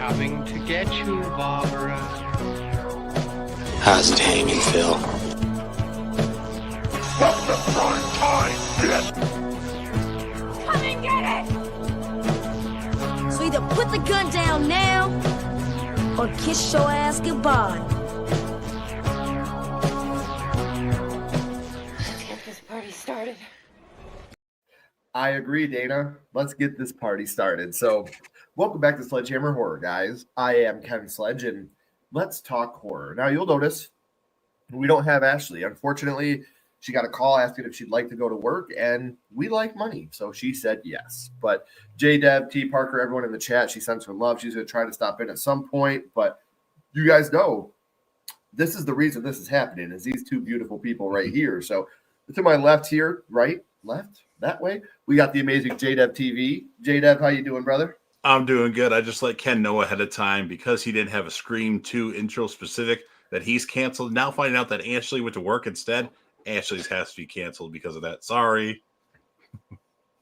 Coming to get you, Barbara. How's it hanging, Phil? What's the prime time, bitch? Come and get it! So either put the gun down now, or kiss your ass goodbye. Let's get this party started. I agree, Dana. Let's get this party started. So, welcome back to Sledgehammer Horror, guys. I am Kevin Sledge, and let's talk horror. Now, you'll notice we don't have Ashley. Unfortunately, she got a call asking if she'd like to go to work, and we like money, so she said yes. But J-Dev, T.Parker, everyone in the chat, she sends her love. She's going to try to stop in at some point, but you guys know this is the reason this is happening, is these two beautiful people right here. So, to my left here, right, left, that way, we got the amazing J-Dev TV. J-Dev, how you doing, brother? I'm doing good. I just let Ken know ahead of time because he didn't have a Scream 2 intro specific that he's canceled. Now finding out that Ashley went to work instead, Ashley's has to be canceled because of that. Sorry.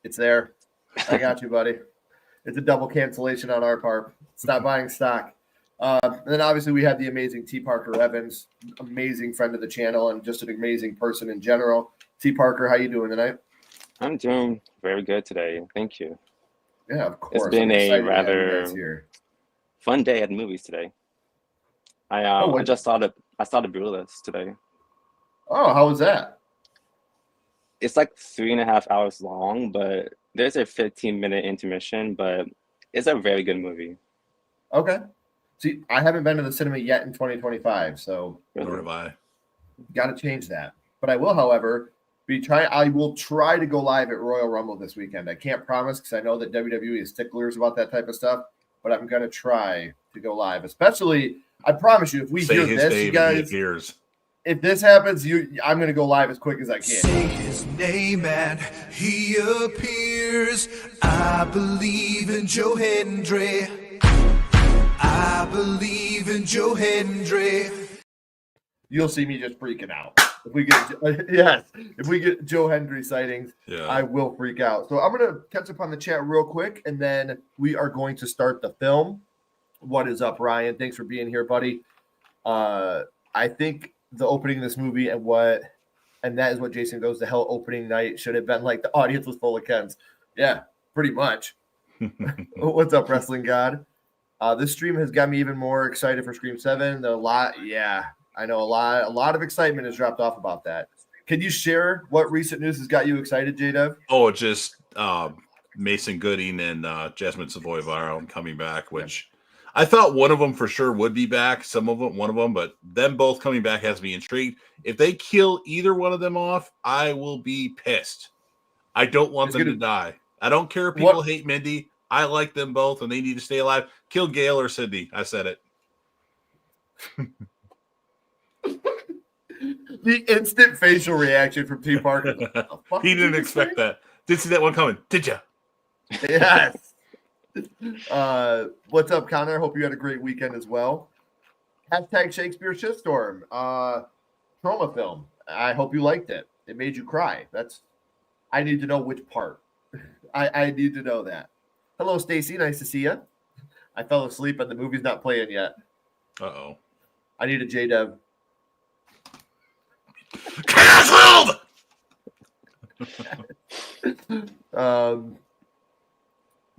It's there. I got you, buddy. It's a double cancellation on our part. Stop buying stock. And then obviously we have the amazing T.Parker Evans, amazing friend of the channel and just an amazing person in general. T.Parker, how you doing tonight? I'm doing very good today. Thank you. Yeah, of course. It's been a rather fun day at the movies today. I just saw the Brutalist today. Oh, how was that? It's like 3.5 hours long, but there's a 15-minute intermission, but it's a very good movie. Okay. See, I haven't been to the cinema yet in 2025, so Nor have I. got to change that. But I will, however, I will try to go live at Royal Rumble this weekend. I can't promise because I know that WWE is sticklers about that type of stuff, but I'm going to try to go live. Especially, I promise you, if we hear this, you guys, if this happens, I'm going to go live as quick as I can. Say his name and he appears. I believe in Joe Hendry. I believe in Joe Hendry. You'll see me just freaking out. If we get Joe Hendry sightings, I will freak out. So I'm going to catch up on the chat real quick, and then we are going to start the film. What is up, Ryan? Thanks for being here, buddy. I think the opening of this movie and that is what Jason Goes to Hell opening night should have been like. The audience was full of Kens. Yeah, pretty much. What's up, Wrestling God? This stream has got me even more excited for Scream 7. I know a lot of excitement has dropped off about that. Can you share what recent news has got you excited, J-Dev? Oh, just Mason Gooding and Jasmine Savoy Varo coming back, which I thought one of them for sure would be back. One of them, but them both coming back has me intrigued. If they kill either one of them off, I will be pissed. I don't want them to die. I don't care if people hate Mindy. I like them both, and they need to stay alive. Kill Gail or Sydney. I said it. The instant facial reaction from T.Parker. He didn't expect that. Didn't see that one coming, did you? Yes. What's up, Connor? Hope you had a great weekend as well. Hashtag Shakespeare Shitstorm. Trauma film. I hope you liked it. It made you cry. I need to know which part. I need to know that. Hello, Stacy. Nice to see you. I fell asleep and the movie's not playing yet. Uh-oh. I need a J-Dev. Canceled!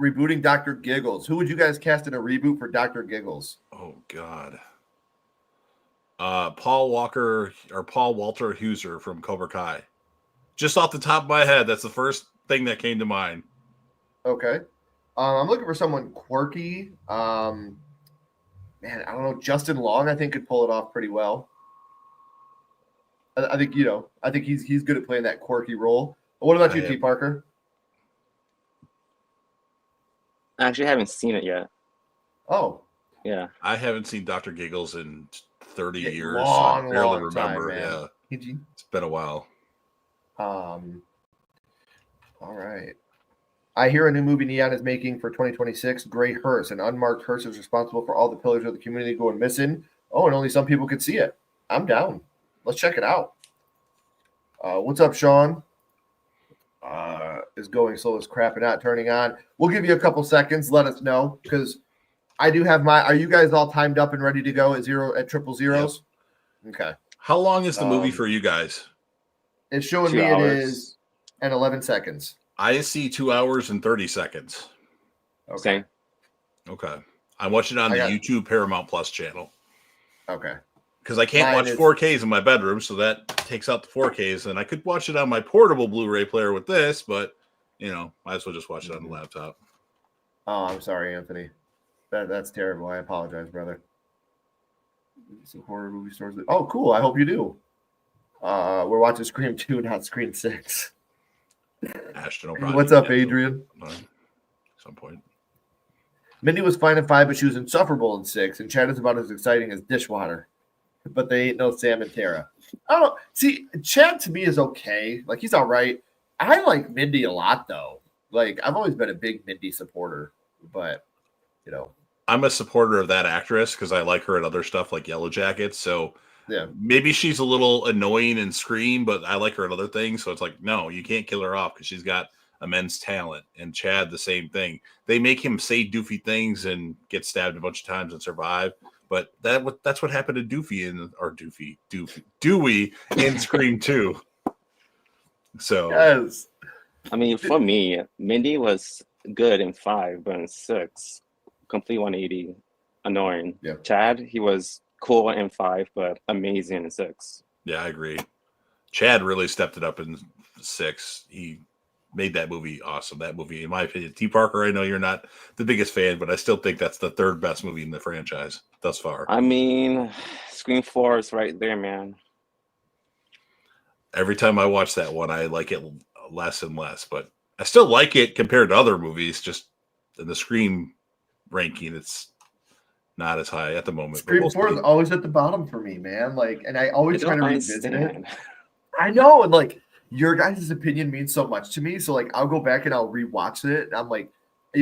Rebooting Dr. Giggles. Who would you guys cast in a reboot for Dr. Giggles? Oh, God. Paul Walter Huser from Cobra Kai. Just off the top of my head, that's the first thing that came to mind. Okay. I'm looking for someone quirky. Man, I don't know. Justin Long, I think, could pull it off pretty well. I think he's good at playing that quirky role. But what about you, T.Parker? I actually haven't seen it yet. Oh. Yeah. I haven't seen Dr. Giggles in 30 years. Long, I barely long remember. time, yeah. It's been a while. All right. I hear a new movie Neon is making for 2026. Gray Hearse, an unmarked hearse, is responsible for all the pillars of the community going missing. Oh, and only some people could see it. I'm down. Let's check it out. What's up, Sean? Is going slow as crap and not turning on. We'll give you a couple seconds. Let us know because I do have my. Are you guys all timed up and ready to go at triple zeros? Yep. Okay. How long is the movie for you guys? It's showing 2 me hours. It is at 11 seconds. I see 2 hours and 30 seconds. Okay. Same. Okay. I'm watching it on the YouTube Paramount Plus channel. Okay. Because I can't watch 4Ks in my bedroom, so that takes out the 4Ks. And I could watch it on my portable Blu-ray player with this, but, might as well just watch it on the laptop. Oh, I'm sorry, Anthony. That's terrible. I apologize, brother. Some horror movie stores. Oh, cool. I hope you do. We're watching Scream 2, not Scream 6. Ashton, what's up, Adrian? At some point. Mindy was fine in 5, but she was insufferable in 6, and Chad is about as exciting as Dishwater. But they ain't no Sam and Tara. I don't know. See, Chad to me is okay. Like, he's all right. I like Mindy a lot, though. Like, I've always been a big Mindy supporter, but, I'm a supporter of that actress because I like her at other stuff like Yellow Jackets. So yeah, maybe she's a little annoying in Scream, but I like her at other things. So it's like, no, you can't kill her off because she's got immense talent. And Chad, the same thing. They make him say doofy things and get stabbed a bunch of times and survive. But that's what happened to Dewey in Scream 2. So yes. I mean, for me, Mindy was good in 5, but in 6, complete 180, annoying. Yeah. Chad, he was cool in 5, but amazing in 6. Yeah, I agree. Chad really stepped it up in 6. He made that movie awesome. That movie, in my opinion, T.Parker, I know you're not the biggest fan, but I still think that's the 3rd best movie in the franchise thus far. I mean, Scream 4 is right there, man. Every time I watch that one, I like it less and less, but I still like it compared to other movies. Just in the Scream ranking, it's not as high at the moment. Scream 4 is always at the bottom for me, man. Like, and I always try to revisit it. understand. I know, and like your guys' opinion means so much to me. So like I'll go back and I'll rewatch it. And I'm like,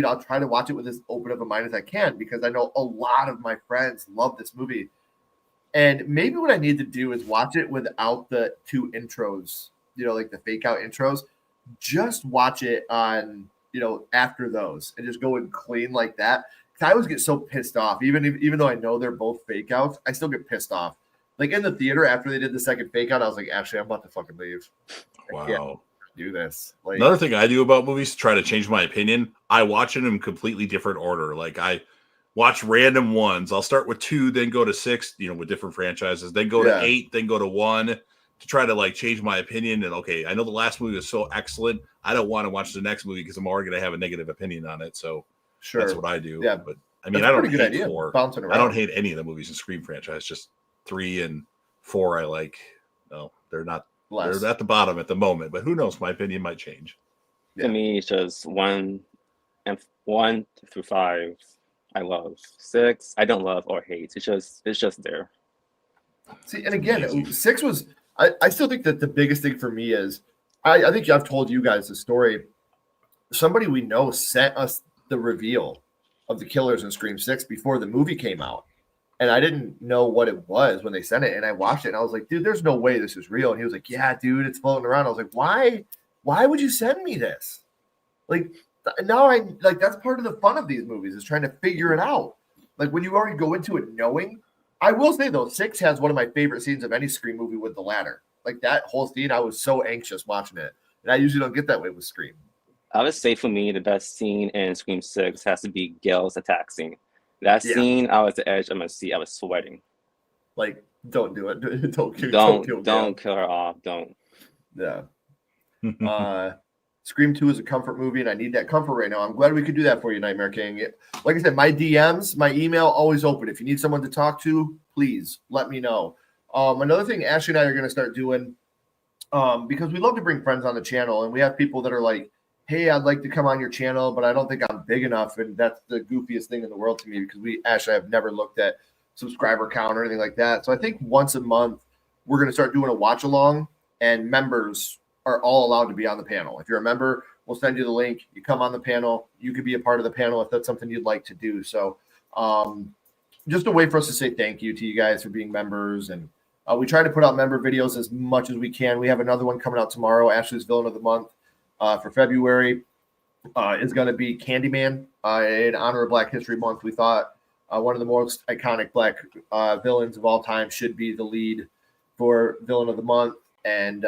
I'll try to watch it with as open of a mind as I can because I know a lot of my friends love this movie. And maybe what I need to do is watch it without the 2 intros, like the fake out intros. Just watch it on, after those and just go and clean like that. I always get so pissed off, even though I know they're both fake outs, I still get pissed off. Like in the theater after they did the second fake out, I was like, actually, I'm about to fucking leave. Wow. I can't do this. Like another thing I do about movies to try to change my opinion, I watch it in completely different order. Like I watch random ones. I'll start with 2, then go to 6, with different franchises, then go to 8, then go to 1 to try to like change my opinion. And okay, I know the last movie was so excellent. I don't want to watch the next movie because I'm already going to have a negative opinion on it. So sure, that's what I do. Yeah, but I mean, I don't hate 4. Bouncing around. I don't hate any of the movies in Scream franchise. Just 3 and 4 I like. No, they're not. Less. They're at the bottom at the moment, but who knows? My opinion might change. Yeah. To me, it's just 1 through 5. I love 6. I don't love or hate. It's just there. See, and again, 6 was. I still think that the biggest thing for me is I think I've told you guys the story. Somebody we know sent us the reveal of the killers in Scream 6 before the movie came out. And I didn't know what it was when they sent it. And I watched it and I was like, dude, there's no way this is real. And he was like, yeah, dude, it's floating around. I was like, why would you send me this? Like now that's part of the fun of these movies is trying to figure it out. Like when you already go into it knowing, I will say though, 6 has one of my favorite scenes of any Scream movie with the ladder. Like that whole scene, I was so anxious watching it. And I usually don't get that way with Scream. I would say for me, the best scene in Scream 6 has to be Gail's attack scene. That scene, I was at the edge of my seat. I was sweating. Like, don't do it. Don't kill her off. Don't. Yeah. Scream 2 is a comfort movie, and I need that comfort right now. I'm glad we could do that for you, Nightmare King. Like I said, my DMs, my email, always open. If you need someone to talk to, please let me know. Another thing Ashley and I are going to start doing, because we love to bring friends on the channel, and we have people that are like, hey, I'd like to come on your channel, but I don't think I'm big enough. And that's the goofiest thing in the world to me because Ashley, I've never looked at subscriber count or anything like that. So I think once a month, we're going to start doing a watch along, and members are all allowed to be on the panel. If you're a member, we'll send you the link. You come on the panel. You could be a part of the panel if that's something you'd like to do. So just a way for us to say thank you to you guys for being members. And we try to put out member videos as much as we can. We have another one coming out tomorrow, Ashley's Villain of the Month. For February is going to be Candyman in honor of Black History Month. We thought one of the most iconic black villains of all time, should be the lead for Villain of the Month. And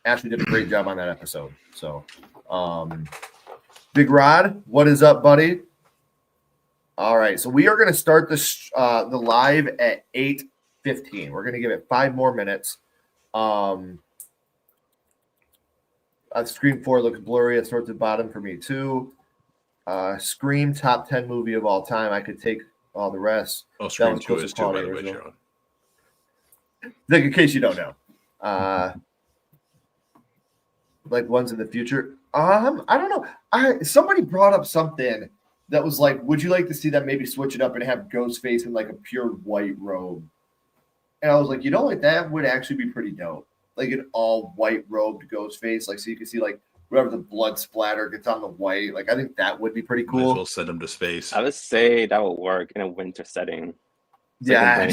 Ashley did a great job on that episode. So, Big Rod, what is up, buddy? All right, so we are going to start this the live at 8:15. We're going to give it 5 more minutes. Scream 4 looks blurry. It's towards the bottom for me too. Scream top 10 movie of all time. I could take all the rest. Oh, Scream 2 is too, by the way, Sean. Like, in case you don't know. Like ones in the future. I don't know. Somebody brought up something that was like, would you like to see them maybe switch it up and have Ghostface in like a pure white robe? And I was like, like that would actually be pretty dope. Like an all white robed Ghostface, like so you can see like whatever the blood splatter gets on the white. Like I think that would be pretty cool. Might as well send him to space. I would say that would work in a winter setting. So yeah,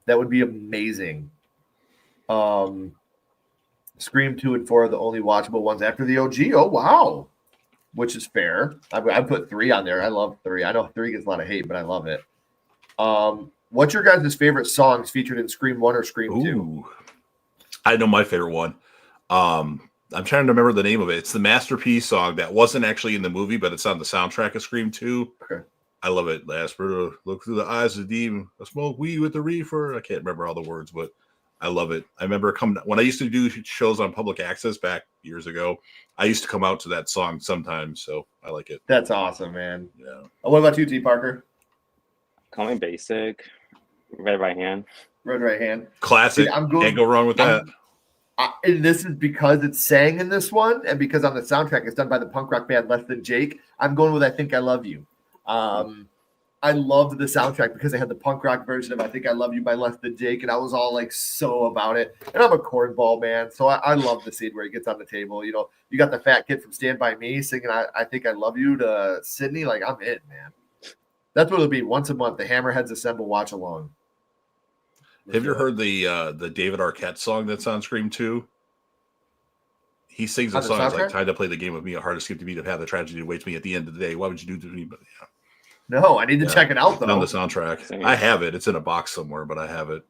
that would be amazing. Scream 2 and 4 are the only watchable ones after the OG. Oh wow, which is fair. I put 3 on there. I love 3. I know 3 gets a lot of hate, but I love it. What's your guys' favorite songs featured in Scream 1 or Scream 2? I know my favorite one. I'm trying to remember the name of it. It's the Masterpiece song that wasn't actually in the movie, but it's on the soundtrack of Scream 2. Okay. I love it. Last bird, look through the eyes of the demon. I smoke weed with the reefer. I can't remember all the words, but I love it. I remember when I used to do shows on public access back years ago, I used to come out to that song sometimes, so I like it. That's awesome, man. Yeah. What about you, T.Parker? Call me basic. Red Right Hand. Red Right Hand. Classic. Can't go wrong with that. And this is because it's sang in this one, and because on the soundtrack it's done by the punk rock band Less Than Jake. I'm going with I Think I Love You. I loved the soundtrack because they had the punk rock version of I Think I Love You by Less Than Jake, and I was all like so about it. And I'm a cornball man, so I love the scene where he gets on the table. You got the fat kid from Stand By Me singing I Think I Love You to Sydney. Like, I'm in, man. That's what it'll be once a month. The Hammerheads Assemble watch along. Have you heard the David Arquette song that's on Scream 2? He sings a song it's like time to play the game with me, a hard escape to beat have the tragedy awaits me at the end of the day. Why would you do to me? But yeah. No, I need to check it out though. On the soundtrack. Same. I have it. It's in a box somewhere, but I have it.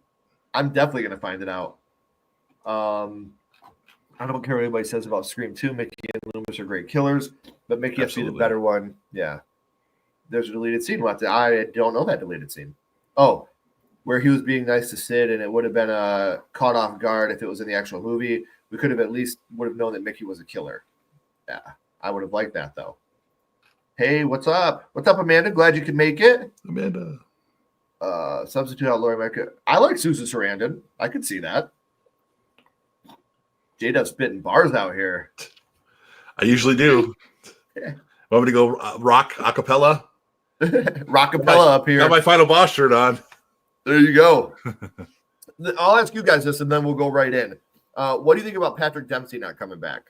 I'm definitely gonna find it out. I don't care what anybody says about Scream 2. Mickey and Loomis are great killers, but Mickey has to be the better one. Yeah. There's a deleted scene. I don't know that deleted scene. Oh, where he was being nice to Sid, and it would have been caught off guard if it was in the actual movie. We could have at least would have known that Mickey was a killer. Yeah, I would have liked that though. Hey, what's up? What's up, Amanda? Glad you could make it. Amanda. Substitute out Lori Mecca. I like Susan Sarandon. I could see that. J-Dub spitting bars out here. I usually do. Yeah. Want me to go rock acapella? Rockapella up here. Got my Final Boss shirt on. There you go. I'll ask you guys this, and then we'll go right in. What do you think about Patrick Dempsey not coming back?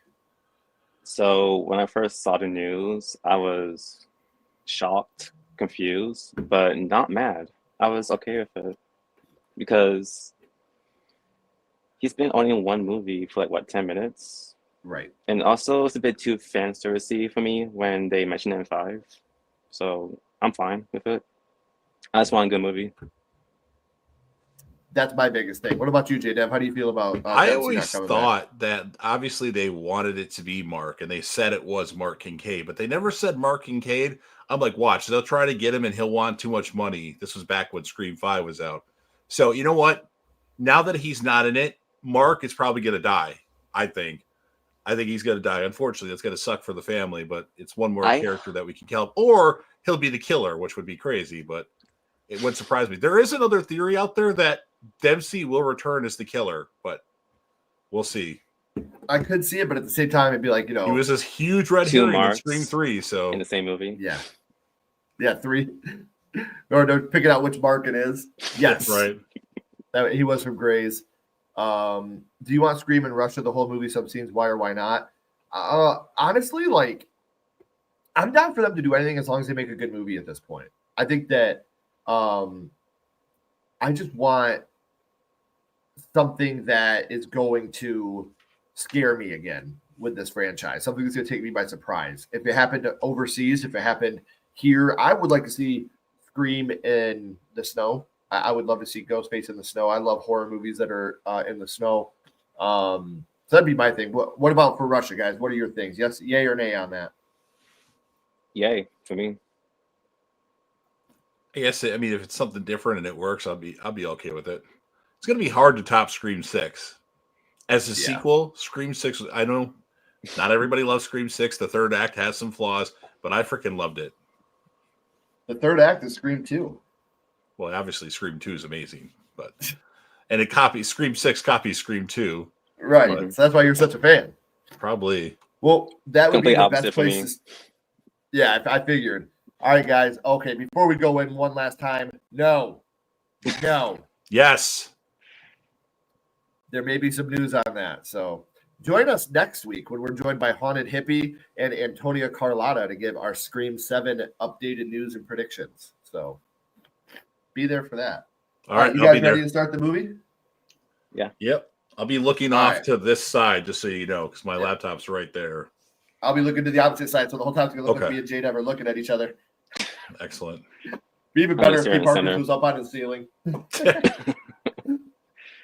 So when I first saw the news, I was shocked, confused, but not mad. I was okay with it because he's been only in one movie for 10 minutes. Right. And also it's a bit too fan servicey for me when they mention it in 5. So I'm fine with it. I just want a good movie. That's my biggest thing. What about you, J-Dev? How do you feel about I always thought that obviously they wanted it to be Mark, and they said it was Mark Kincaid, but they never said Mark Kincaid. I'm like, watch, they'll try to get him, and he'll want too much money. This was back when Scream 5 was out. So you know what? Now that he's not in it, Mark is probably going to die, I think. I think he's going to die. Unfortunately, that's going to suck for the family, but it's one more character that we can help. Or he'll be the killer, which would be crazy, but it wouldn't surprise me. There is another theory out there that Dempsey will return as the killer, but we'll see. I could see it, but at the same time, it'd be like, he was this huge red herring in Scream 3, so in the same movie. Yeah, 3. Or they're picking out which Mark it is. Yes, right. He was from Grey's. Do you want Scream in Russia, the whole movie, some scenes? Why or why not? Honestly, I'm down for them to do anything as long as they make a good movie at this point. I think that I just want something that is going to scare me again with this franchise. Something that's going to take me by surprise. If it happened overseas, if it happened here, I would like to see Scream in the snow. I would love to see Ghostface in the snow. I love horror movies that are in the snow. So that'd be my thing. What about for Russia, guys? What are your things? Yes, yay or nay on that? Yay for me. I guess I mean if it's something different and it works, I'll be okay with it. It's gonna be hard to top Scream 6. As a sequel, Scream 6, I know not everybody loves Scream 6. The third act has some flaws, but I freaking loved it. The third act is Scream 2. Well, obviously Scream 2 is amazing, but and Scream 6 copies Scream 2. Right. So that's why you're such a fan. Probably. Well, that would be the best for me. place to... Yeah, I figured. All right, guys. Okay, before we go in one last time, no. Yes. There may be some news on that. So join us next week when we're joined by Haunted Hippie and Antonia Carlotta to give our Scream 7 updated news and predictions. So be there for that. All right, you guys ready to start the movie? Yeah. Yep. I'll be looking off to this side, just so you know, because my laptop's right there. I'll be looking to the opposite side, so the whole time it's going to look like me and Jade ever looking at each other. Excellent. Be even better if T.Parker was up on the ceiling.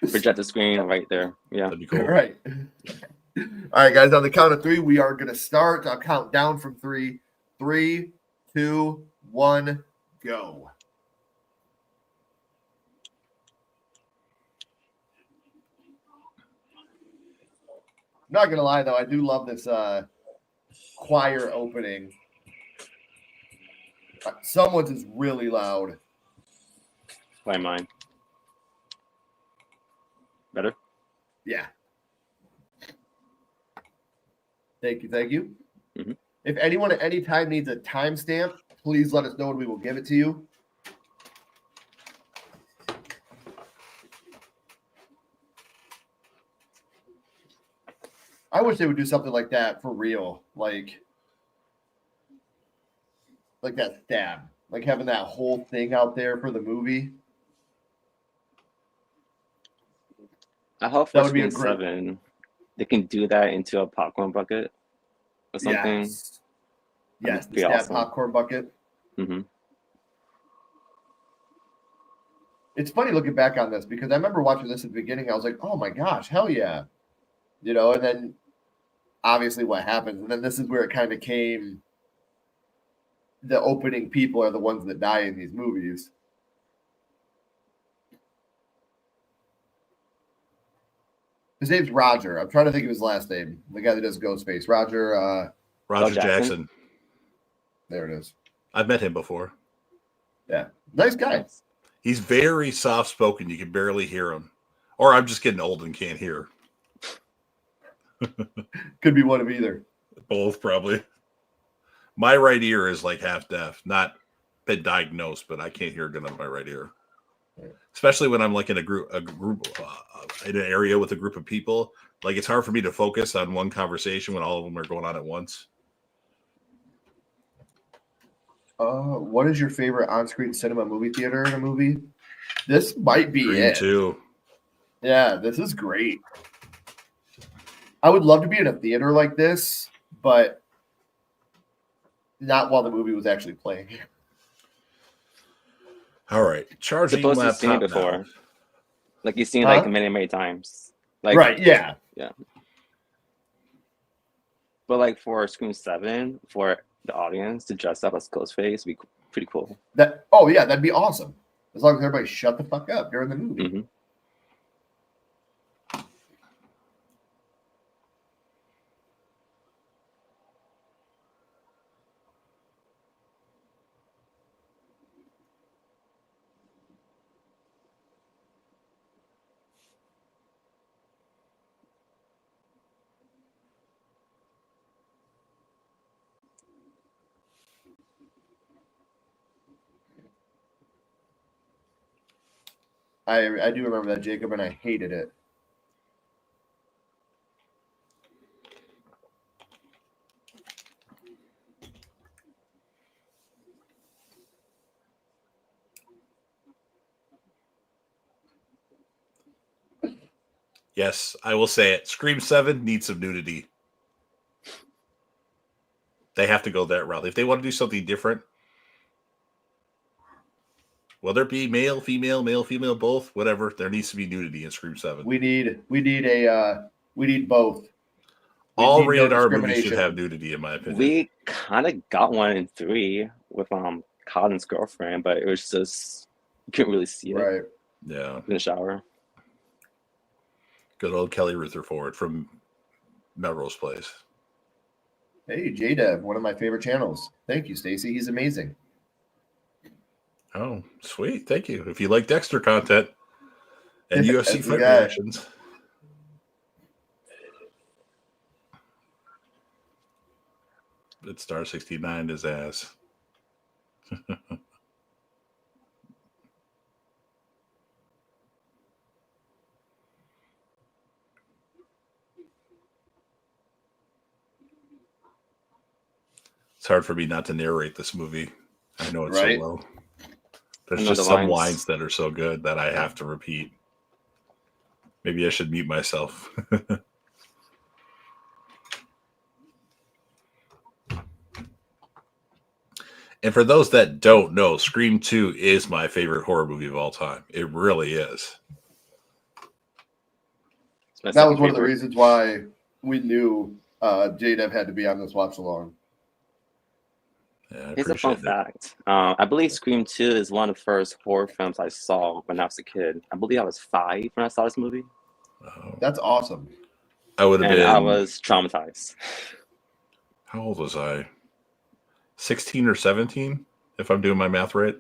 Project the screen right there. Yeah. That'd be cool. Right. All right, guys. On the count of 3, we are going to start. I'll count down from 3. 3, 2, 1, go. Not going to lie, though. I do love this choir opening. Someone's is really loud. Why mine? Better? Yeah. Thank you. Mm-hmm. If anyone at any time needs a timestamp, please let us know and we will give it to you. I wish they would do something like that for real. Like that stab. Like having that whole thing out there for the movie. I hope for Scream 7 they can do that into a popcorn bucket or something. Yes, the stab awesome. Popcorn bucket. Mm-hmm. It's funny looking back on this because I remember watching this at the beginning. I was like, oh my gosh, hell yeah. You know, and then obviously what happens. And then this is where it kind of came. The opening people are the ones that die in these movies. His name's Roger. I'm trying to think of his last name. The guy that does Ghostface. Roger Jackson. There it is. I've met him before. Yeah. Nice guy. He's very soft-spoken. You can barely hear him. Or I'm just getting old and can't hear. Could be one of either. Both, probably. My right ear is like half deaf. Not been diagnosed, but I can't hear good on my right ear. Especially when I'm like in a group in an area with a group of people. Like it's hard for me to focus on one conversation when all of them are going on at once. What is your favorite on-screen cinema movie theater in a movie? This might be Scream it. 2. Yeah, this is great. I would love to be in a theater like this, but not while the movie was actually playing. All right, charging supposed to seen it before. Like you've seen like many times. Like right, yeah. But like for Scream 7, for the audience to dress up as Ghostface would be pretty cool. That'd be awesome. As long as everybody shut the fuck up during the movie. Mm-hmm. I do remember that, Jacob, and I hated it. Yes, I will say it. Scream 7 needs some nudity. They have to go that route. If they want to do something different, Whether it be male, female, both, whatever. There needs to be nudity in Scream 7. We need both. We All need no rated R movies should discrimination. have nudity, in my opinion. We kind of got one in 3 with Colin's girlfriend, but it was just you couldn't really see it Right. Yeah. in the shower. Good old Kelly Rutherford from Melrose Place. Hey, J-Dev, one of my favorite channels. Thank you, Stacy. He's amazing. Oh, sweet. Thank you. If you like Dexter content and UFC That's the fight guy. reactions. It's Star 69 his ass. It's hard for me not to narrate this movie. I know it's Right. so low. There's I know just the some lines. lines that are so good that I have to repeat. Maybe I should mute myself. And for those that don't know, Scream 2 is my favorite horror movie of all time. It really is. It's my That was second one of the favorite. reasons why we knew J-Dev had to be on this watch along. Yeah, I Here's a fun appreciate it. fact. I believe Scream 2 is one of the first horror films I saw when I was a kid. I believe I was 5 when I saw this movie, Oh, That's awesome. I would have and been. I was traumatized. How old was I? 16 or 17, if I'm doing my math right.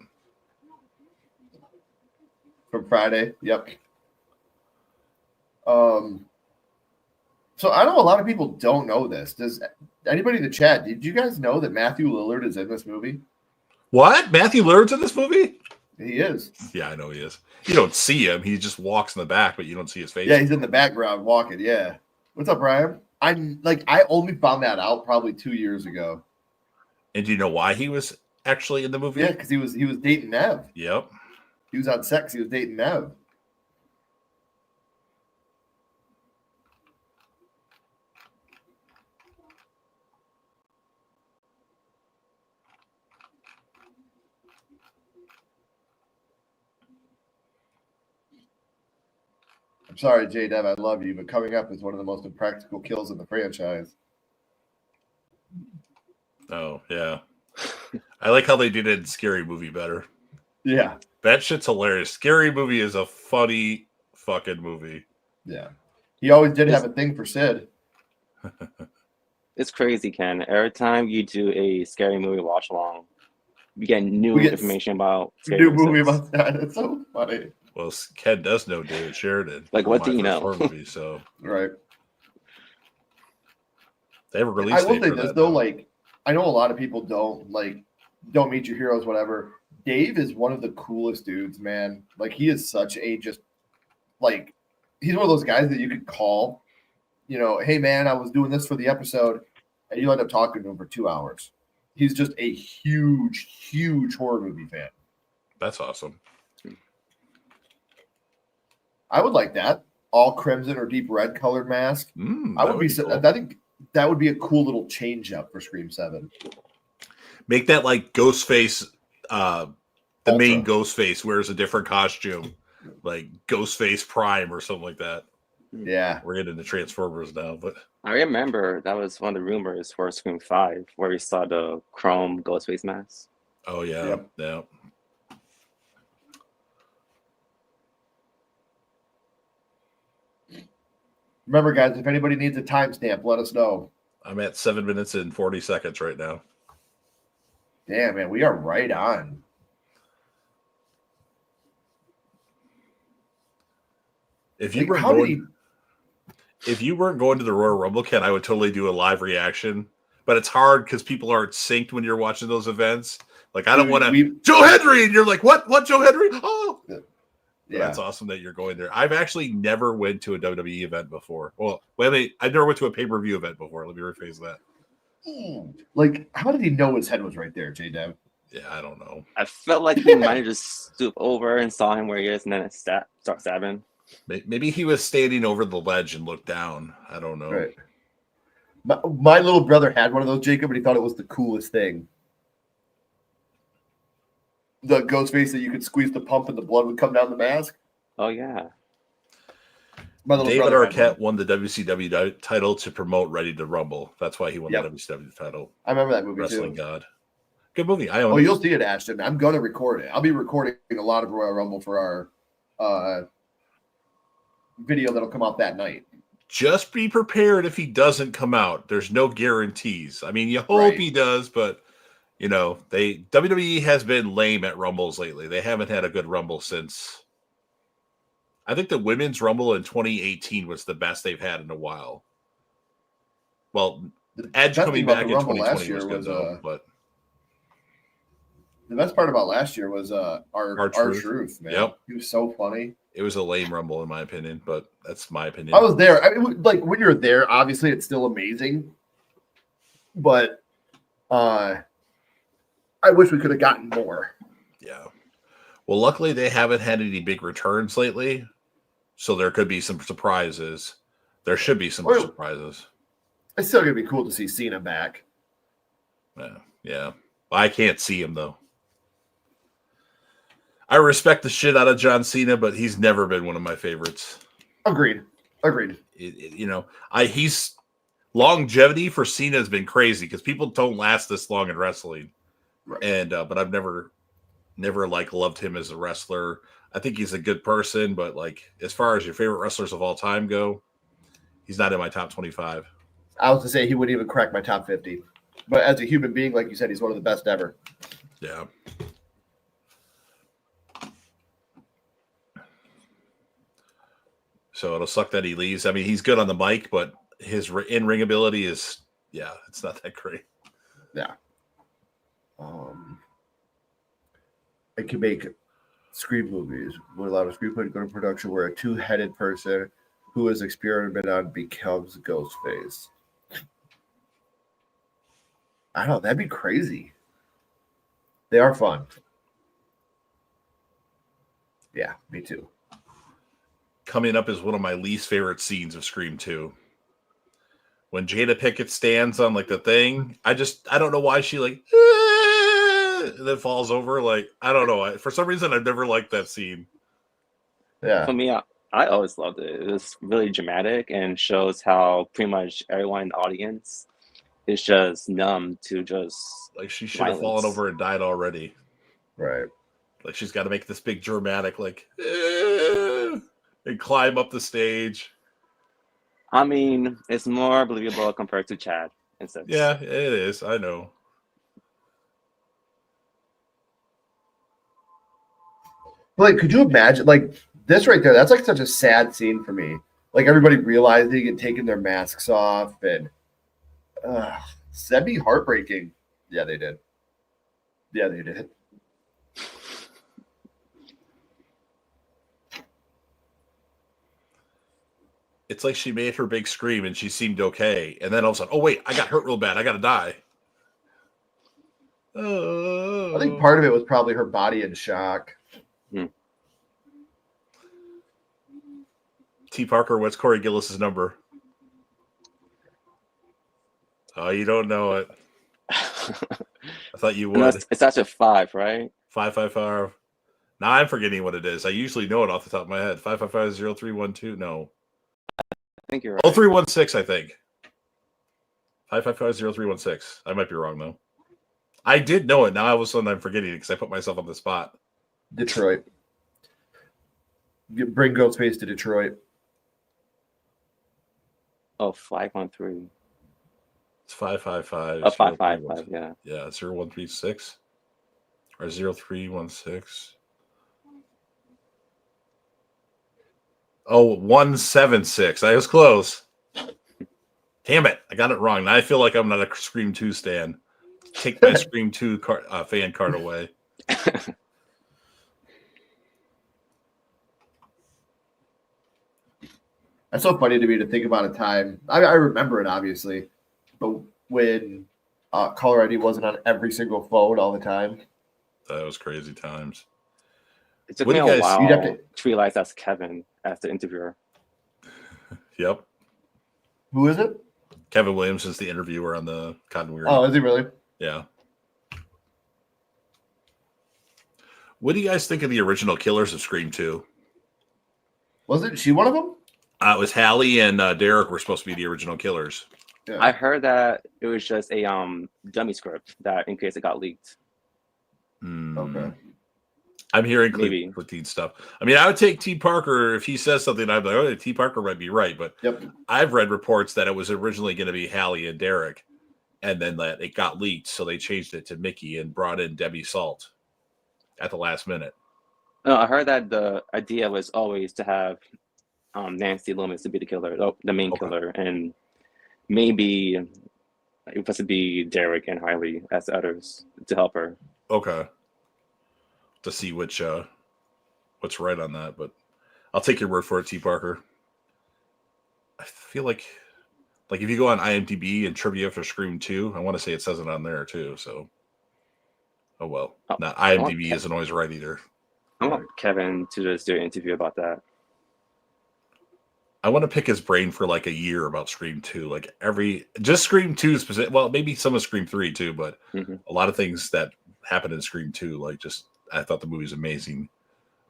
From Friday. Yep. So I know a lot of people don't know this. Does anybody in the chat, did you guys know that Matthew Lillard is in this movie? What? Matthew Lillard's in this movie? He is. Yeah, I know he is. You don't see him. He just walks in the back, but you don't see his face. Yeah, he's in the background walking. Yeah. What's up, Brian? I only found that out probably 2 years ago. And do you know why he was actually in the movie? Yeah, because he was dating Nev. Yep. He was on sex. He was dating Nev. I'm sorry, J-Dev, I love you, but coming up is one of the most impractical kills in the franchise. Oh, yeah. I like how they did it in Scary Movie better. Yeah. That shit's hilarious. Scary Movie is a funny fucking movie. Yeah. He always did have a thing for Sid. It's crazy, Ken. Every time you do a scary movie watch along, you get new We get information about scary New movie movies. about that. It's so funny. Well, Ken does know David Sheridan. Like, from what My do you First know? Horror Movie, so Right. they have a release I will date say for this that though, now. like I know a lot of people don't meet your heroes, whatever. Dave is one of the coolest dudes, man. Like he is such a just like he's one of those guys that you could call, hey man, I was doing this for the episode, and you end up talking to him for 2 hours. He's just a huge, huge horror movie fan. That's awesome. I would like that. All crimson or deep red colored mask. I That would be. cool. I think that would be a cool little change up for Scream 7. Make that like Ghostface, the main Ultra. Ghostface wears a different costume, like Ghostface Prime or something like that. Yeah. We're getting into Transformers now, but I remember that was one of the rumors for Scream 5, where we saw the chrome Ghostface mask. oh yeah, Yep. yeah. Remember, guys, if anybody needs a timestamp, let us know. I'm at 7 minutes and 40 seconds right now. Damn, man, we are right on. If you Like, weren't how did going, if you weren't going to the Royal Rumble, Ken, I would totally do a live reaction. But it's hard because people aren't synced when you're watching those events. Like I don't Dude, want to we- Joe Hendry, and you're like, what? Joe Hendry? Oh, Yeah. That's awesome that you're going there. I've actually never went to a WWE event before. Well, wait, I never went to a pay-per-view event before. Let me rephrase that. Like, how did he know his head was right there, J-Dev? Yeah, I don't know. I felt like he might have just stooped over and saw him where he is, and then start stabbing. Maybe he was standing over the ledge and looked down. I don't know. Right. My little brother had one of those, Jacob, and he thought it was the coolest thing. the Ghostface that you could squeeze the pump and the blood would come down the mask. Oh yeah. My little David brother had Arquette one. won the WCW title to promote Ready to Rumble. That's why he won the WCW title. I remember that movie Wrestling too. God. Good movie. I own Oh, it. you'll see it, Ashton. I'm going to record it. I'll be recording a lot of Royal Rumble for our video that'll come out that night. Just be prepared if he doesn't come out. There's no guarantees. I mean, you hope he does, but you know, WWE has been lame at Rumbles lately. They haven't had a good Rumble since. I think the women's Rumble in 2018 was the best they've had in a while. Well, Edge coming back in 2020 was good though, but the best part about last year was our truth, man. Yep. He was so funny. It was a lame Rumble in my opinion, but that's my opinion. I was there. I mean, like when you're there, obviously it's still amazing, but I wish we could have gotten more. Yeah. Well, luckily they haven't had any big returns lately, so there could be some surprises. There should be some surprises. It's still gonna be cool to see Cena back. Yeah. I can't see him though. I respect the shit out of John Cena, but he's never been one of my favorites. Agreed. He's longevity for Cena has been crazy because people don't last this long in wrestling. Right. And but I've never like loved him as a wrestler. I think he's a good person, but like as far as your favorite wrestlers of all time go, he's not in my top 25. I was to say he wouldn't even crack my top 50. But as a human being, like you said, he's one of the best ever. Yeah. So it'll suck that he leaves. I mean, he's good on the mic, but his in-ring ability is, it's not that great. Yeah. I can make Scream movies. Would allow a screenplay to go to production where a two-headed person who is experimented on becomes Ghostface. I don't know. That'd be crazy. They are fun. Yeah, me too. Coming up is one of my least favorite scenes of Scream 2. When Jada Pinkett stands on like the thing, I don't know why she like and then falls over. Like, I don't know. For some reason, I've never liked that scene. Yeah. For me, I always loved it. It was really dramatic and shows how pretty much everyone in the audience is just numb to just like she should have fallen over and died already. Right. Like she's got to make this big dramatic like and climb up the stage. I mean, it's more believable compared to Chad. Instead. Yeah, it is. I know. Like, could you imagine, like, this right there? That's like such a sad scene for me. Like, everybody realizing and taking their masks off, and that'd be heartbreaking. Yeah, they did. It's like she made her big scream and she seemed okay. And then all of a sudden, oh, wait, I got hurt real bad. I got to die. I think part of it was probably her body in shock. T.Parker, what's Corey Gillis's number? Oh, you don't know it. I thought you would. No, it's actually 5, right? 555. Now I'm forgetting what it is. I usually know it off the top of my head. 555-0312. No. I think you're right. 0316, I think. 555-0316. I might be wrong, though. I did know it. Now all of a sudden I'm forgetting it because I put myself on the spot. Detroit. Bring Ghostface to Detroit. Oh, 513. It's 555. Oh, 555, yeah. Yeah, 0136 or 0316. Oh, 176. I was close. Damn it. I got it wrong. Now I feel like I'm not a Scream 2 stan. Take my Scream 2 fan card away. That's so funny to me to think about a time. I remember it, obviously. But when caller ID wasn't on every single phone all the time. That was crazy times. It took me a while you'd have to realize that's Kevin as the interviewer. Yep. Who is it? Kevin Williams is the interviewer on the Cotton Weary. Oh, is he really? Yeah. What do you guys think of the original killers of Scream 2? Wasn't she one of them? It was Hallie and Derek were supposed to be the original killers. Yeah. I heard that it was just a dummy script that in case it got leaked. Okay. I'm hearing Maybe. clean stuff. I mean, I would take T.Parker if he says something. I'd be like, oh, T.Parker might be right. But I've read reports that it was originally going to be Hallie and Derek, and then that it got leaked, so they changed it to Mickey and brought in Debbie Salt at the last minute. No, I heard that the idea was always to have Nancy Loomis to be the killer, the main killer, and maybe it was supposed to be Derek and Hallie as the others to help her. Okay. To see what's right on that, but I'll take your word for it, T.Parker. I feel like if you go on IMDb and trivia for Scream 2, I want to say it says it on there too. So, oh well. Not IMDb isn't always right either. I want Kevin to just do an interview about that. I want to pick his brain for like a year about Scream 2. Like just Scream 2 specific. Well, maybe some of Scream 3 too, but a lot of things that happen in Scream 2, like I thought the movie's amazing.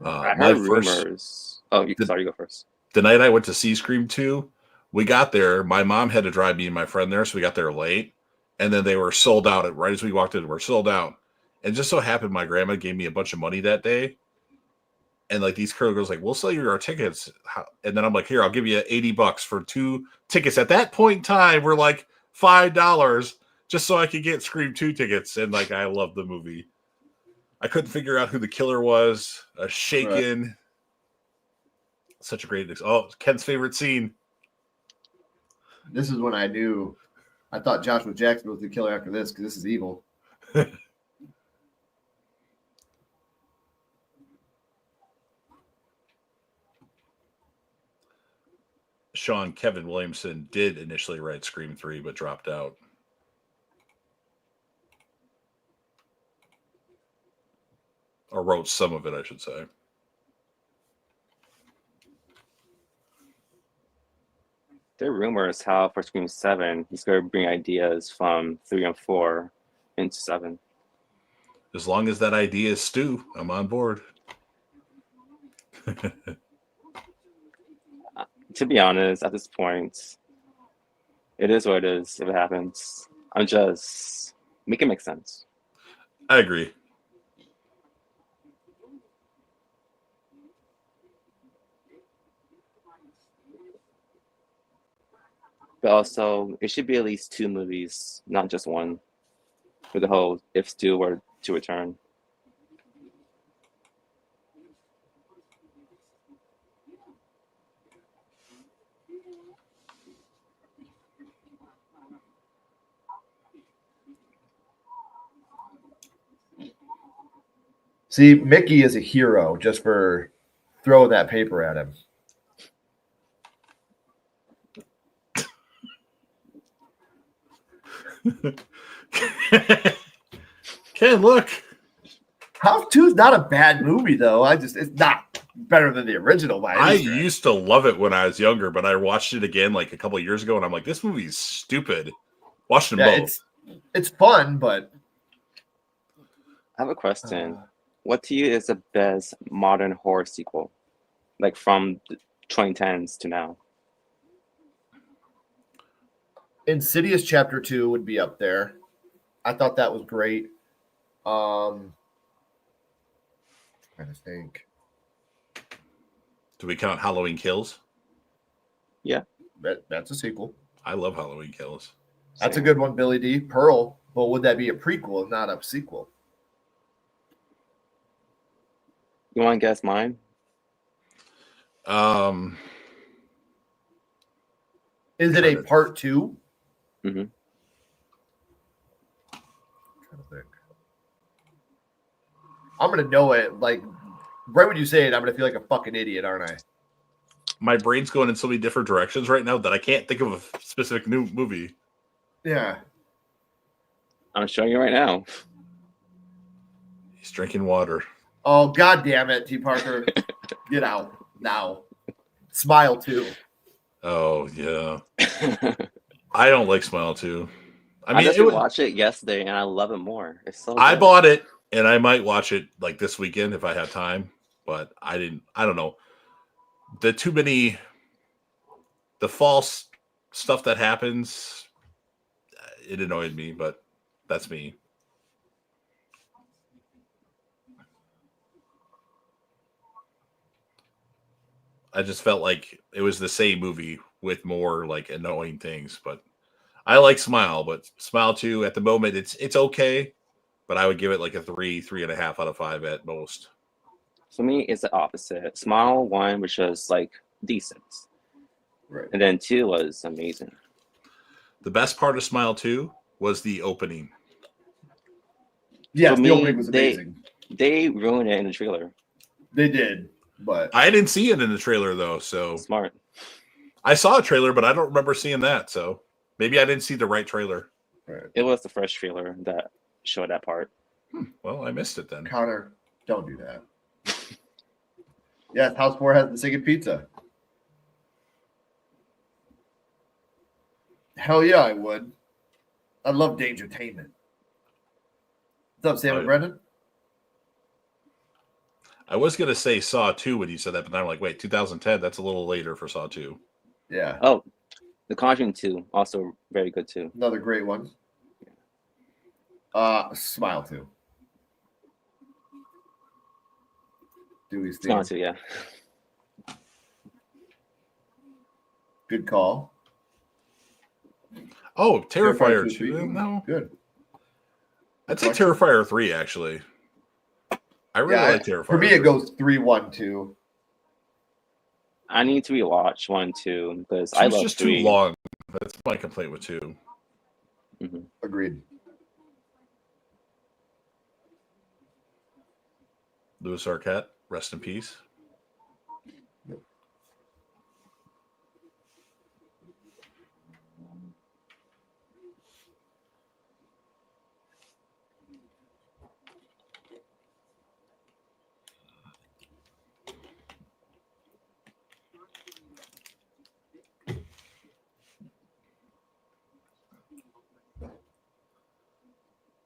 I heard rumors. Sorry, you go first. The night I went to see Scream 2, we got there. My mom had to drive me and my friend there, so we got there late. And then they were sold out. Right as we walked in, we're sold out. And just so happened my grandma gave me a bunch of money that day. And like these girls like, we'll sell you our tickets. And then I'm like, here, I'll give you $80 for 2 tickets. At that point in time, we're like $5 just so I could get Scream 2 tickets. And like, I love the movie. I couldn't figure out who the killer was. Shaken. Right. Such a great. Ken's favorite scene. This is when I knew. I thought Joshua Jackson was the killer after this because this is evil. Kevin Williamson did initially write Scream 3, but dropped out. Or wrote some of it, I should say. There are rumors how for Scream 7, he's going to bring ideas from 3 and 4 into 7. As long as that idea is Stu, I'm on board. To be honest, at this point, it is what it is if it happens. I'm just make it make sense. I agree. But also, it should be at least 2 movies, not just one, for the whole if Stu were to return. See, Mickey is a hero just for throwing that paper at him. Ken, look. House 2 is not a bad movie, though. It's not better than the original. I used to love it when I was younger, but I watched it again like a couple of years ago, and I'm like, this movie's stupid. Watched them both. It's fun, but I have a question. What to you is the best modern horror sequel, like from the 2010s to now? Insidious Chapter 2 would be up there. I thought that was great. Trying to think. Do we count Halloween Kills? Yeah. That's a sequel. I love Halloween Kills. That's a good one, Billy D. Pearl. But would that be a prequel and not a sequel? You want to guess mine? Is it a part 2? Mm-hmm. I'm gonna know it. Like right when you say it, I'm gonna feel like a fucking idiot, aren't I? My brain's going in so many different directions right now that I can't think of a specific new movie. Yeah. I'm showing you right now. He's drinking water. Oh, God damn it, T.Parker. Get out now. Smile 2. Oh, yeah. I don't like Smile 2. I just watched it yesterday and I love it more. It's so good. I bought it and I might watch it like this weekend if I have time. But I didn't. I don't know. The false stuff that happens, it annoyed me. But that's me. I just felt like it was the same movie with more like annoying things. But I like Smile, but Smile 2 at the moment it's okay, but I would give it like a 3.5 out of 5 at most. For me, it's the opposite. Smile 1 was just like decent, Right. and then 2 was amazing. The best part of Smile 2 was the opening. Yes, For the me, opening was amazing. They ruined it in the trailer. They did, but I didn't see it in the trailer though, so Smart. I saw a trailer, but I don't remember seeing that. So maybe I didn't see the right trailer. right. It was the first trailer that showed that part. Well, I missed it then. Connor, don't do that. Yes, House 4 has the singing pizza. Hell yeah, I would. I love Dangertainment. What's up, Sam and Brendan? I was gonna say Saw 2 when you said that, but then I'm like, wait, 2010. That's a little later for Saw 2. Yeah, Oh, The Conjuring 2 also very good too. another great one. Smile 2. Dewey's theme. Smile 2, yeah. Good call. Oh, Terrifier 2, 2. No, Good. I'd say Terrifier 3 actually. I really like Terrifier. For me, 3. it goes 3, 1, 2. I need to rewatch 1, 2 because I It's love just 3. too long. That's my complaint with 2. Mm-hmm. Agreed. Louis Arquette, rest in peace.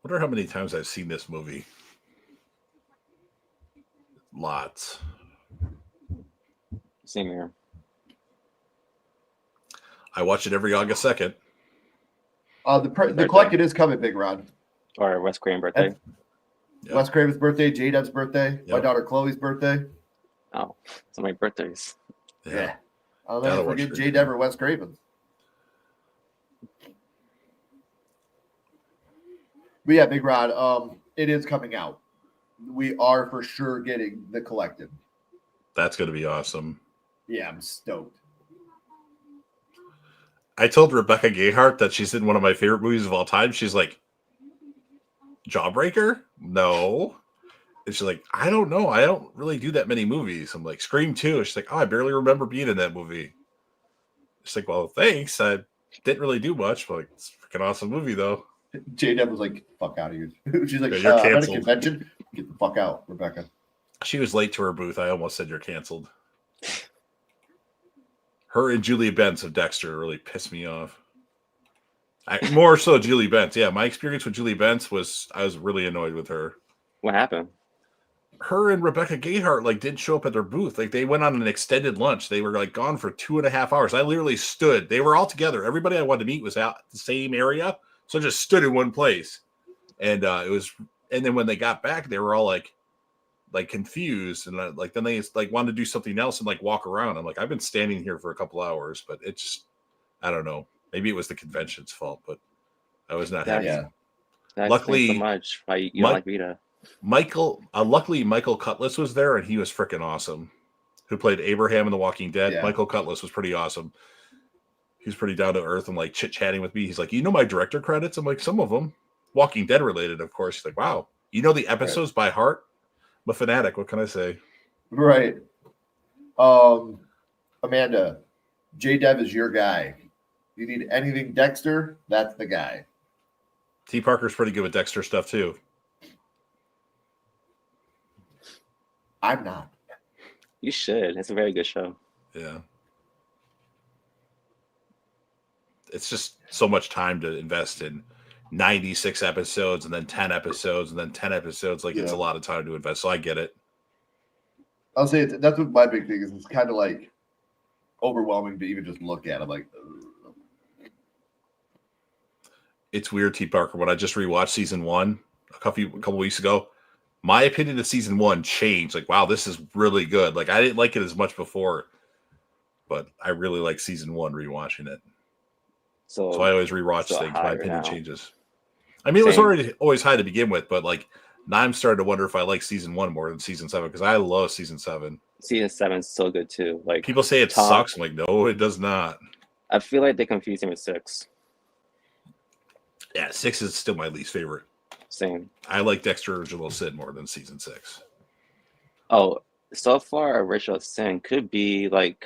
Wonder how many times I've seen this movie. Lots. Same here. I watch it every August 2nd. The collected is coming, Big Rod. Or Wes Craven birthday. Yep. Wes Craven's birthday, J-Dub's birthday, my Yep. daughter Chloe's birthday. Oh, so many birthdays. Yeah. I'll Gotta never watch forget it. J-Dub or Wes Craven. But yeah, Big Rod, it is coming out. We are for sure getting the collected. That's going to be awesome. Yeah, I'm stoked. I told Rebecca Gayheart that she's in one of my favorite movies of all time. She's like, Jawbreaker? No. And she's like, I don't know. I don't really do that many movies. I'm like, Scream 2. She's like, oh, I barely remember being in that movie. She's like, well, thanks. I didn't really do much, but like, it's a freaking awesome movie, though. J-Dub was like, fuck out of here. She's like, Yeah, you're I'm at a canceled. convention. Get the fuck out, Rebecca. She was late to her booth. I almost said you're canceled. Her and Julie Benz of Dexter really pissed me off. More so Julie Benz. Yeah, my experience with Julie Benz was I was really annoyed with her. What happened? Her and Rebecca Gayheart like didn't show up at their booth. Like they went on an extended lunch. They were like gone for 2.5 hours. I literally stood. They were all together. Everybody I wanted to meet was out the same area. So I just stood in one place. And it was and then when they got back, they were all like confused. And then they like wanted to do something else and like walk around. I'm like, I've been standing here for a couple hours, but it's just I don't know. Maybe it was the convention's fault, but I was not happy. Yeah. That Luckily, explains so much why you don't like Rita. Luckily Michael Cutlass was there and he was freaking awesome. Who played Abraham in The Walking Dead. Yeah. Michael Cutlass was pretty awesome. He's pretty down to earth and like chit-chatting with me. He's like, you know my director credits? I'm like, some of them. Walking Dead related, of course. He's like, wow. You know the episodes by heart? I'm a fanatic. What can I say? Right. Amanda, J-Dev is your guy. You need anything Dexter, that's the guy. T.Parker's pretty good with Dexter stuff too. I'm not. You should. It's a very good show. Yeah. It's just so much time to invest in 96 episodes and then 10 episodes and then 10 episodes. Like, it's a lot of time to invest. So I get it. I'll say that's what my big thing is. It's kind of like overwhelming to even just look at. I'm like, it's weird, T.Parker. When I just rewatched season 1 a couple weeks ago, my opinion of season 1 changed. Like, wow, this is really good. Like, I didn't like it as much before, but I really like season 1 rewatching it. So I always rewatch things. My opinion changes. I mean, it was always high to begin with, but like now I'm starting to wonder if I like season 1 more than season 7 because I love season 7. Season 7 is so good too. Like, people say it sucks. I'm like, no, it does not. I feel like they confuse him with 6. Yeah, 6 is still my least favorite. Same. I like Dexter Original Sin more than season 6. Oh, so far Original Sin could be like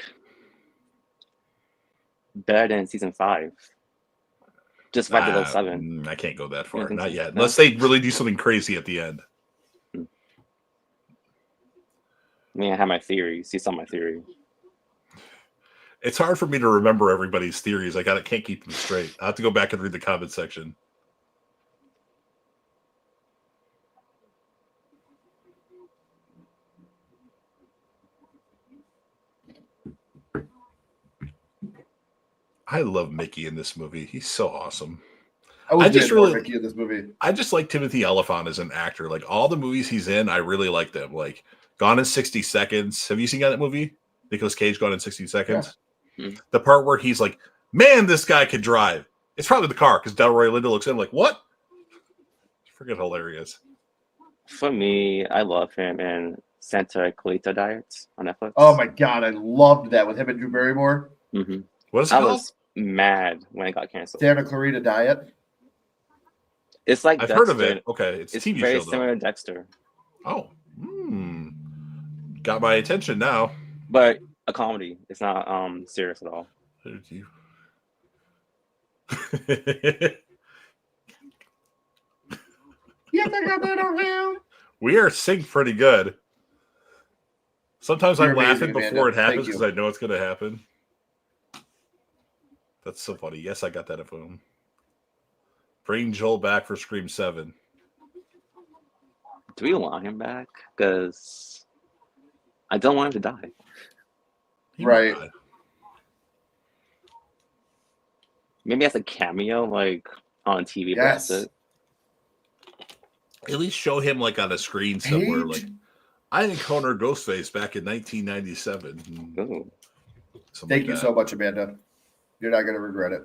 better than season 5. Just 5 below 7. I can't go that far. Not yet. No? Unless they really do something crazy at the end. I mean, I have my theories. You saw my theory. It's hard for me to remember everybody's theories. I can't keep them straight. I have to go back and read the comment section. I love Mickey in this movie. He's so awesome. I just really Mickey in this movie. I just like Timothy Olyphant as an actor. Like, all the movies he's in, I really like them. Like Gone in 60 Seconds. Have you seen that movie? Nicolas Cage, Gone in 60 Seconds. Yeah. The part where he's like, "Man, this guy could drive." It's probably the car because Delroy Lindo looks at him like, "What?" It's freaking hilarious. For me, I love him in Santa Clarita Diet on Netflix. Oh my god, I loved that with him and Drew Barrymore. Mm-hmm. What is it called? I was mad when it got canceled. Santa Clarita Diet. It's like I've Dexter. heard of it. Okay, it's TV very show, similar to Dexter. Oh, got my attention now. But a comedy. It's not serious at all. We are synced pretty good. Sometimes You're I'm laughing amazing, before Amanda. it happens because I know it's going to happen. That's so funny. Yes, I got that at home. Bring Joel back for Scream 7. Do we want him back? Because I don't want him to die. Right. Maybe as a cameo, like on TV. Yes. That's it. At least show him like on a screen somewhere. Like, I encountered Ghostface back in 1997. Ooh. Thank you so much, Amanda. You're not going to regret it.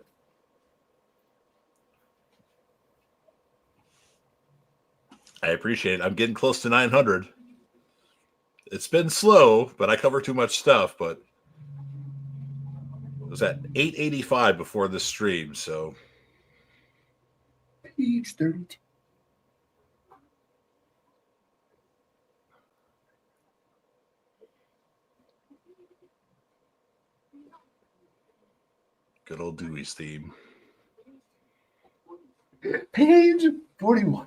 I appreciate it. I'm getting close to 900. It's been slow, but I cover too much stuff. But it was at 885 before the stream, so. Page 32. Good old Dewey's theme. Page 41.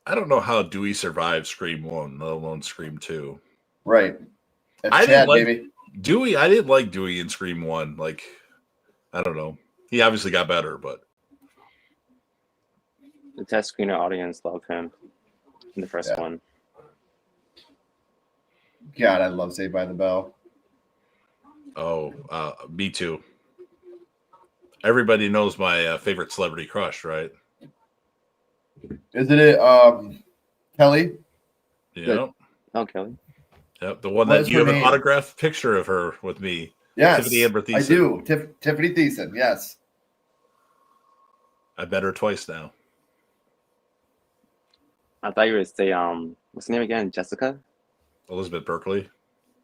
I don't know how Dewey survived Scream 1, let alone Scream 2. Right. That's I Chad, didn't like baby. Dewey. I didn't like Dewey in Scream 1. Like, I don't know. He obviously got better, but The test screener audience loved him in the first one. God, I love Saved by the Bell. Oh, me too. Everybody knows my favorite celebrity crush, right? Isn't it Kelly? Yeah. Oh, Kelly. Yep, the one What that is you her have name? an autographed picture of her with me. Yes, Tiffany Amber Thiessen. I do. Tiffany Thiessen, yes. I met her twice now. I thought you would say what's her name again? Jessica? Elizabeth Berkley.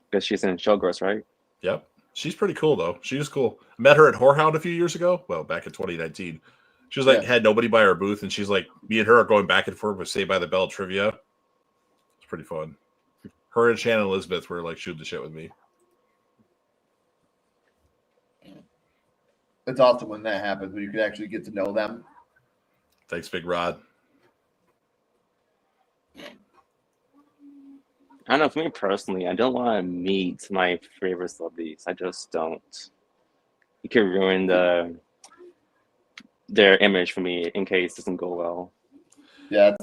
Because she's in Showgirls, right? Yep. She's pretty cool, though. She was cool. I met her at Whorehound a few years ago. Well, back in 2019. She was like, had nobody by her booth, and she's like, me and her are going back and forth with Saved by the Bell trivia. It's pretty fun. Her and Shannon Elizabeth were like shooting the shit with me. It's awesome when that happens, when you can actually get to know them. Thanks, Big Rod. I don't know. For me personally, I don't want to meet my favorite celebrities. I just don't. You could ruin their image for me in case it doesn't go well. Yeah,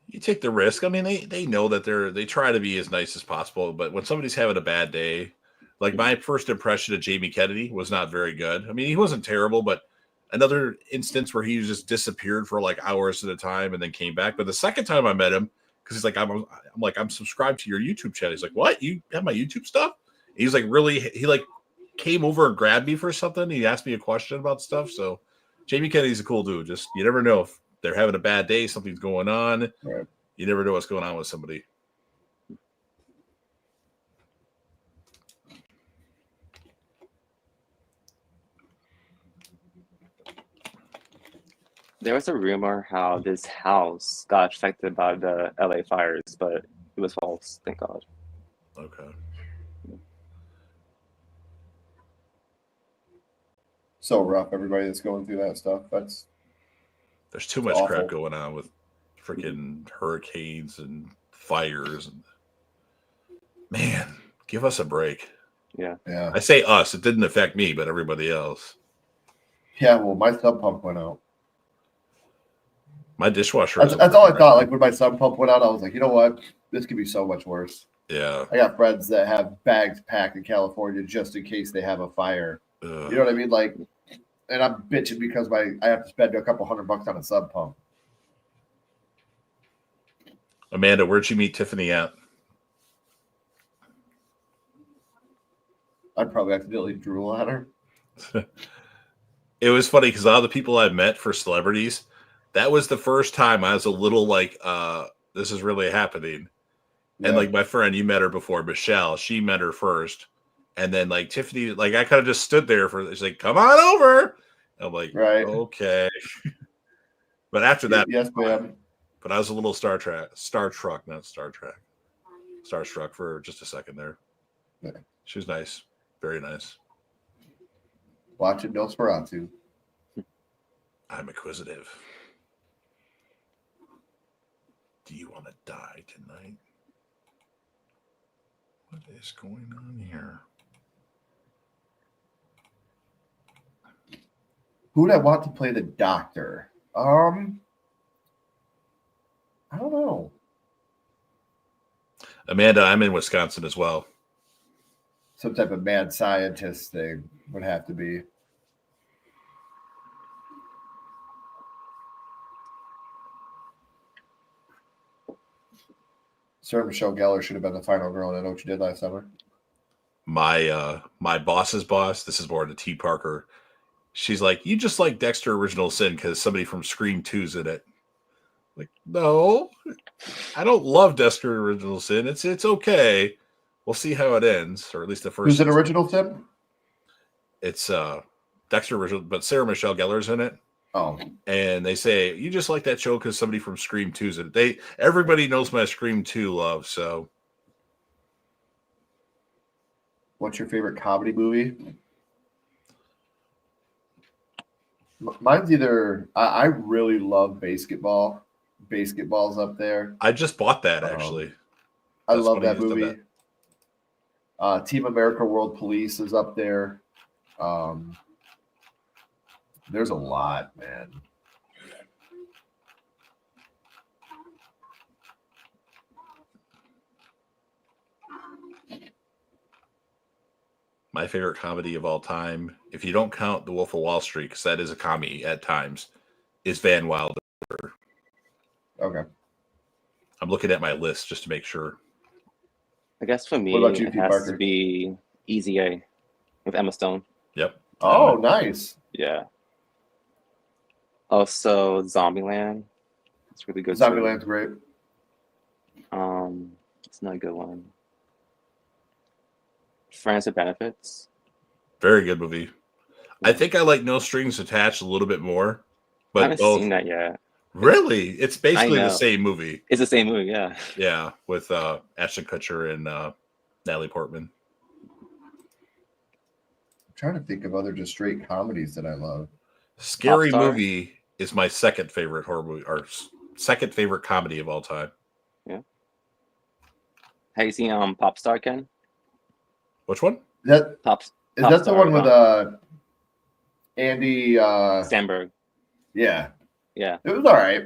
You take the risk. I mean, they know that they try to be as nice as possible, but when somebody's having a bad day, like my first impression of Jamie Kennedy was not very good. I mean, he wasn't terrible, but another instance where he just disappeared for like hours at a time and then came back. But the second time I met him, because he's like, I'm subscribed to your YouTube channel. He's like, what? You have my YouTube stuff? And he's like, really? He like came over and grabbed me for something. He asked me a question about stuff. So Jamie Kennedy's a cool dude. Just you never know if they're having a bad day, something's going on. right. You never know what's going on with somebody. There was a rumor how this house got affected by the LA fires, but it was false. Thank God. Okay. So rough. Everybody that's going through that stuff. There's too much awful. crap going on with freaking hurricanes and fires. And man, give us a break. Yeah. Yeah. I say us. It didn't affect me, but everybody else. Yeah. Well, my sub pump went out. My dishwasher. That's all I thought. Like when my sub pump went out, I was like, you know what? This could be so much worse. Yeah. I got friends that have bags packed in California just in case they have a fire. Ugh. You know what I mean? Like, and I'm bitching because I have to spend a couple $100 on a sub pump. Amanda, where'd you meet Tiffany at? I'd probably accidentally drool on her. It was funny because all the people I met for celebrities, that was the first time I was a little like, this is really happening. Yeah. And like my friend, you met her before, Michelle, she met her first. And then like Tiffany, like I kind of just stood there she's like, come on over. I'm like, right. Okay. But after that, yes, ma'am. But I was a little starstruck for just a second there. Yeah. She was nice. Very nice. Watching Nosferatu. I'm inquisitive. Do you want to die tonight? What is going on here? Who would I want to play the doctor? I don't know. Amanda, I'm in Wisconsin as well. Some type of mad scientist thing would have to be. Sarah Michelle Gellar should have been the final girl, and I know what you did last summer. My boss's boss, this is more to T.Parker. She's like, you just like Dexter Original Sin because somebody from Scream 2's in it. Like, no, I don't love Dexter Original Sin. It's okay. We'll see how it ends, or at least the first. Who's in Original Sin? It's Dexter Original, but Sarah Michelle Gellar's in it. Oh, and they say you just like that show because somebody from Scream 2's in it. Everybody knows my Scream 2 love. So, what's your favorite comedy movie? Mine's either I really love Basketball. Basketball's up there. I just bought that actually. I love that movie. Team America World Police is up there. There's a lot, man. My favorite comedy of all time, if you don't count The Wolf of Wall Street, because that is a comedy at times, is Van Wilder. Okay. I'm looking at my list just to make sure. I guess for me, What about you, it has T.Parker? to be Easy A with Emma Stone. Yep. Oh, nice. Yeah. Also, Zombieland. It's really good. Zombieland's great. It's not a good one. Friends with Benefits. Very good movie. I think I like No Strings Attached a little bit more. But I haven't both, seen that yet. Really? It's basically know. the same movie. It's the same movie, yeah. Yeah, with Ashton Kutcher and Natalie Portman. I'm trying to think of other just straight comedies that I love. Scary Popstar. Movie is my second favorite horror movie, or second favorite comedy of all time. Yeah. Have you seen Popstar, Ken? Which one? Is that the Popstar, one with Andy Sandberg. Yeah. Yeah. It was all right.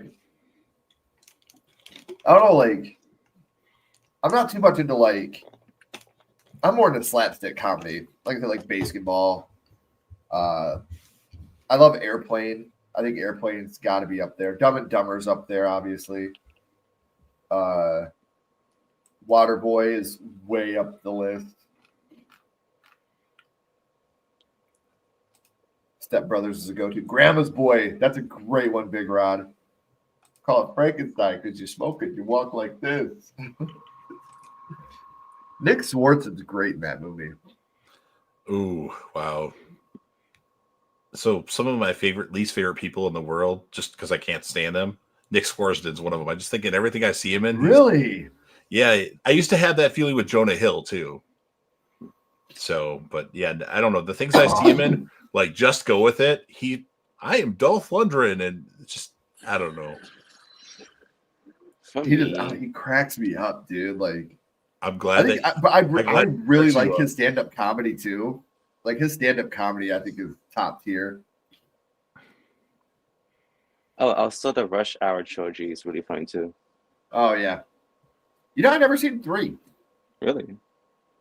I don't know, like, I'm not too much into, like, I'm more into slapstick comedy. Like I said, like Basketball. I love Airplane. I think Airplane's got to be up there. Dumb and Dumber's up there, obviously. Waterboy is way up the list. Step Brothers is a go-to. Grandma's Boy, that's a great one, Big Rod. Call it Frankenstein because you smoke it, you walk like this. Nick Swartzen's great in that movie. Ooh, wow. So some of my least favorite people in the world, just because I can't stand them, Nick Swartzen's one of them. I just think in everything I see him in. Really? Yeah, I used to have that feeling with Jonah Hill too. So, but yeah, I don't know. The things I see him in, like Just Go With It. I am Dolph Lundgren, and just I don't know. He cracks me up, dude. Like, I'm glad I really like his stand-up comedy too. Like his stand-up comedy, I think is top tier. Oh, also the Rush Hour trilogy is really fun too. Oh yeah. You know, I've never seen 3. Really?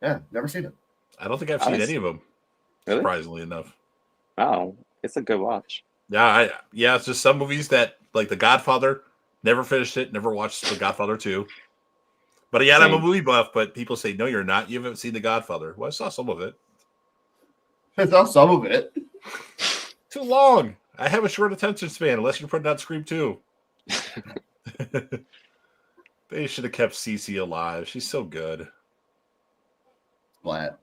Yeah, never seen it. I don't think I've seen any of them. Really? Surprisingly enough. Wow, it's a good watch. Yeah, it's just some movies that, like The Godfather, never finished it, never watched The Godfather 2. But yeah, I'm a movie buff, but people say, no, you're not. You haven't seen The Godfather. Well, I saw some of it. I saw some of it. Too long. I have a short attention span, unless you're putting out Scream 2. They should have kept Cece alive. She's so good. Flat.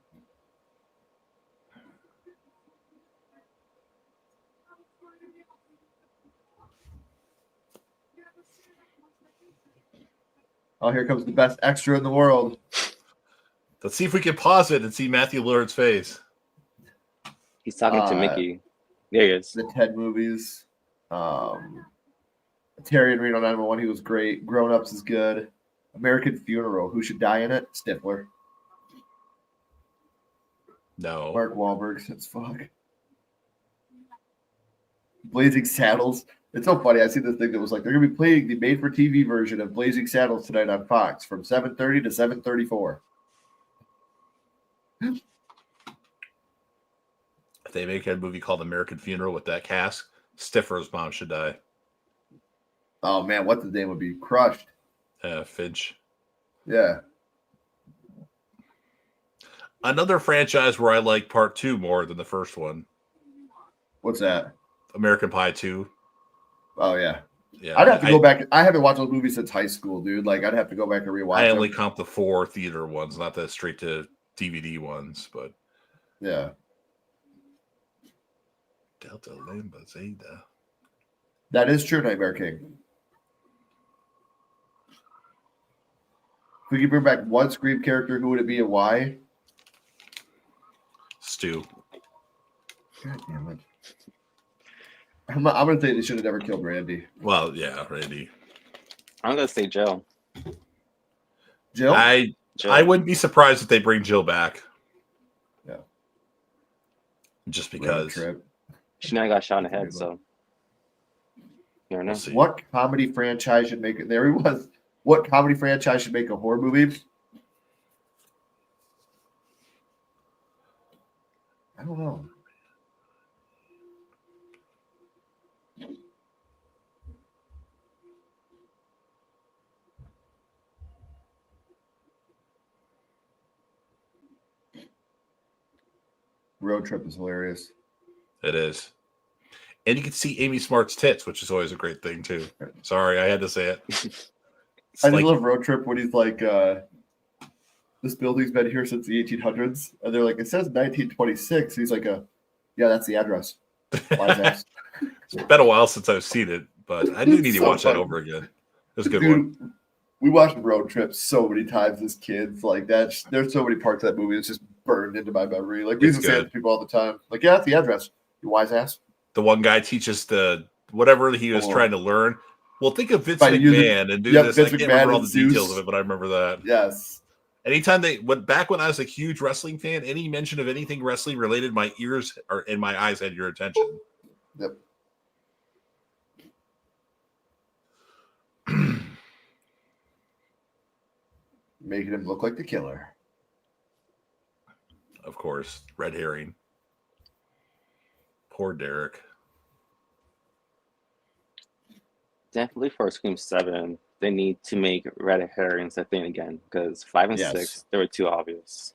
Oh, here comes the best extra in the world. Let's see if we can pause it and see Matthew Lillard's face. He's talking to Mickey. There he is. The Ted movies. Terry and Reno 911, he was great. Grown Ups is good. American Funeral, who should die in it? Stifler. No. Mark Wahlberg says fuck. Blazing Saddles. It's so funny. I see this thing that was like, they're going to be playing the made-for-TV version of Blazing Saddles tonight on Fox from 7:30 to 7:34. If they make a movie called American Funeral with that cast, Stifler's mom should die. Oh, man, what's his name would be? Crushed. Finch. Yeah. Another franchise where I like part 2 more than the first one. What's that? American Pie 2. Oh, yeah. Yeah, I'd have to go back. I haven't watched those movies since high school, dude. Like, I'd have to go back and rewatch I only them. count the 4 theater ones, not the straight to DVD ones, but yeah. Delta Lambda Zeta. That is true, Nightmare King. If we could bring back one Scream character, who would it be and why? Stu. God damn it. I'm going to say they should have never killed Randy. Well, yeah, Randy. I'm going to say Jill. Jill? I wouldn't be surprised if they bring Jill back. Yeah. Just because. She now got shot in the head, so. You never know. What comedy franchise should make it? There he was. What comedy franchise should make a horror movie? I don't know. Road Trip is hilarious. It is. And you can see Amy Smart's tits, which is always a great thing, too. Sorry, I had to say it. I just love Road Trip when he's like, this building's been here since the 1800s. And they're like, it says 1926. He's like, yeah, that's the address. It's been a while since I've seen it, but I do need to watch that over again. It was a good one. We watched Road Trip so many times as kids. Like, there's so many parts of that movie that's just burned into my memory. Like, we used to say it to people all the time. Like, yeah, that's the address. You wise ass. The one guy teaches whatever he was trying to learn. Well, think of Vince McMahon and do this. I can't remember all the details of it, but I remember that. Yes. Anytime back when I was a huge wrestling fan, any mention of anything wrestling related, my ears and my eyes had your attention. Yep. making him look like the killer. Of course, red herring. Poor Derek. Definitely for Scream 7, they need to make red herrings a thing again because 5 and 6, they were too obvious.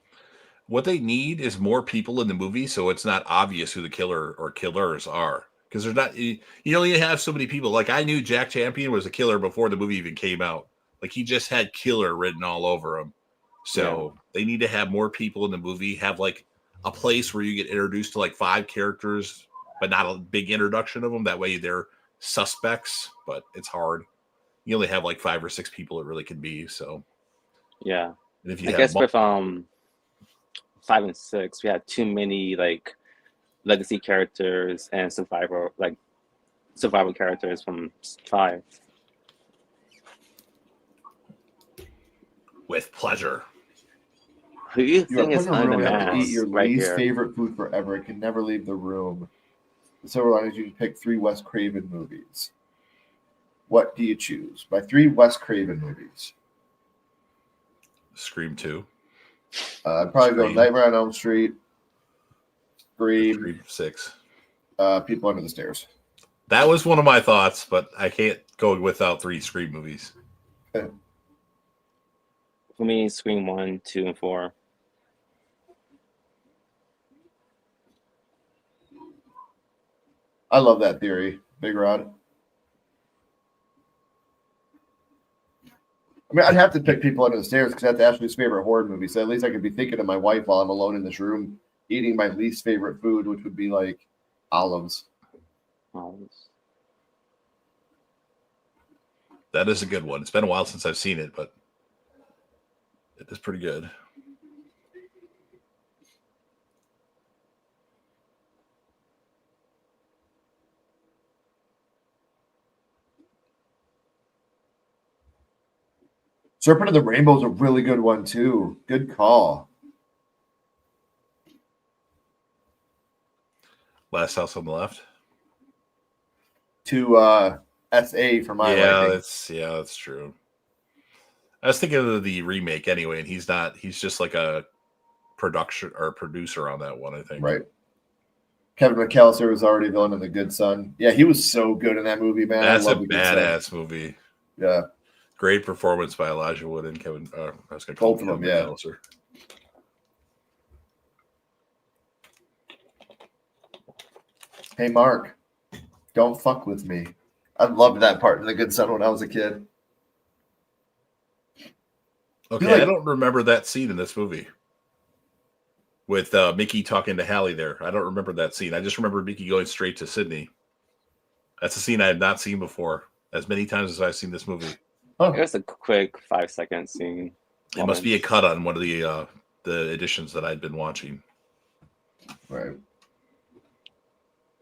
What they need is more people in the movie so it's not obvious who the killer or killers are. Because there's not, you only have so many people. Like, I knew Jack Champion was a killer before the movie even came out. Like, he just had killer written all over him. So they need to have more people in the movie, have like a place where you get introduced to like 5 characters, but not a big introduction of them. That way they're suspects, but it's hard. You only have like 5 or 6 people it really can be. So yeah, and if you I guess with 5 and 6, we had too many like legacy characters and survival characters from 5. With pleasure. Who do you You are think is put in a under room the and have to eat mask your right least here? favorite food forever. It can never leave the room. The silver lining is you can pick 3 Wes Craven movies. What do you choose? By 3 Wes Craven movies. Scream 2. I'd probably go Scream. Nightmare on Elm Street, Scream, 6. People Under the Stairs. That was one of my thoughts, but I can't go without 3 Scream movies. For me, Scream 1, 2, and 4. I love that theory, Big Rod. I mean, I'd have to pick People Under the Stairs because that's Ashley's favorite horror movie. So at least I could be thinking of my wife while I'm alone in this room eating my least favorite food, which would be like olives. That is a good one. It's been a while since I've seen it, but it is pretty good. Serpent of the Rainbow is a really good one too. Good call. Last House on the Left. To SA for my liking. That's true. I was thinking of the remake anyway, and he's just like a producer on that one, I think. Right. Kevin McAllister was already villain in The Good Son. Yeah, he was so good in that movie, man. That's I love a The Good Son. badass movie. Yeah. Great performance by Elijah Wood and Kevin. I was going to Both call of him them, yeah. McAllister. Hey, Mark, don't fuck with me. I loved that part in The Good Son when I was a kid. Okay, I don't remember that scene in this movie with Mickey talking to Hallie there. I don't remember that scene. I just remember Mickey going straight to Sydney. That's a scene I have not seen before, as many times as I've seen this movie. Oh. It was a quick 5-second scene. It must be a cut on one of the editions that I'd been watching. Right.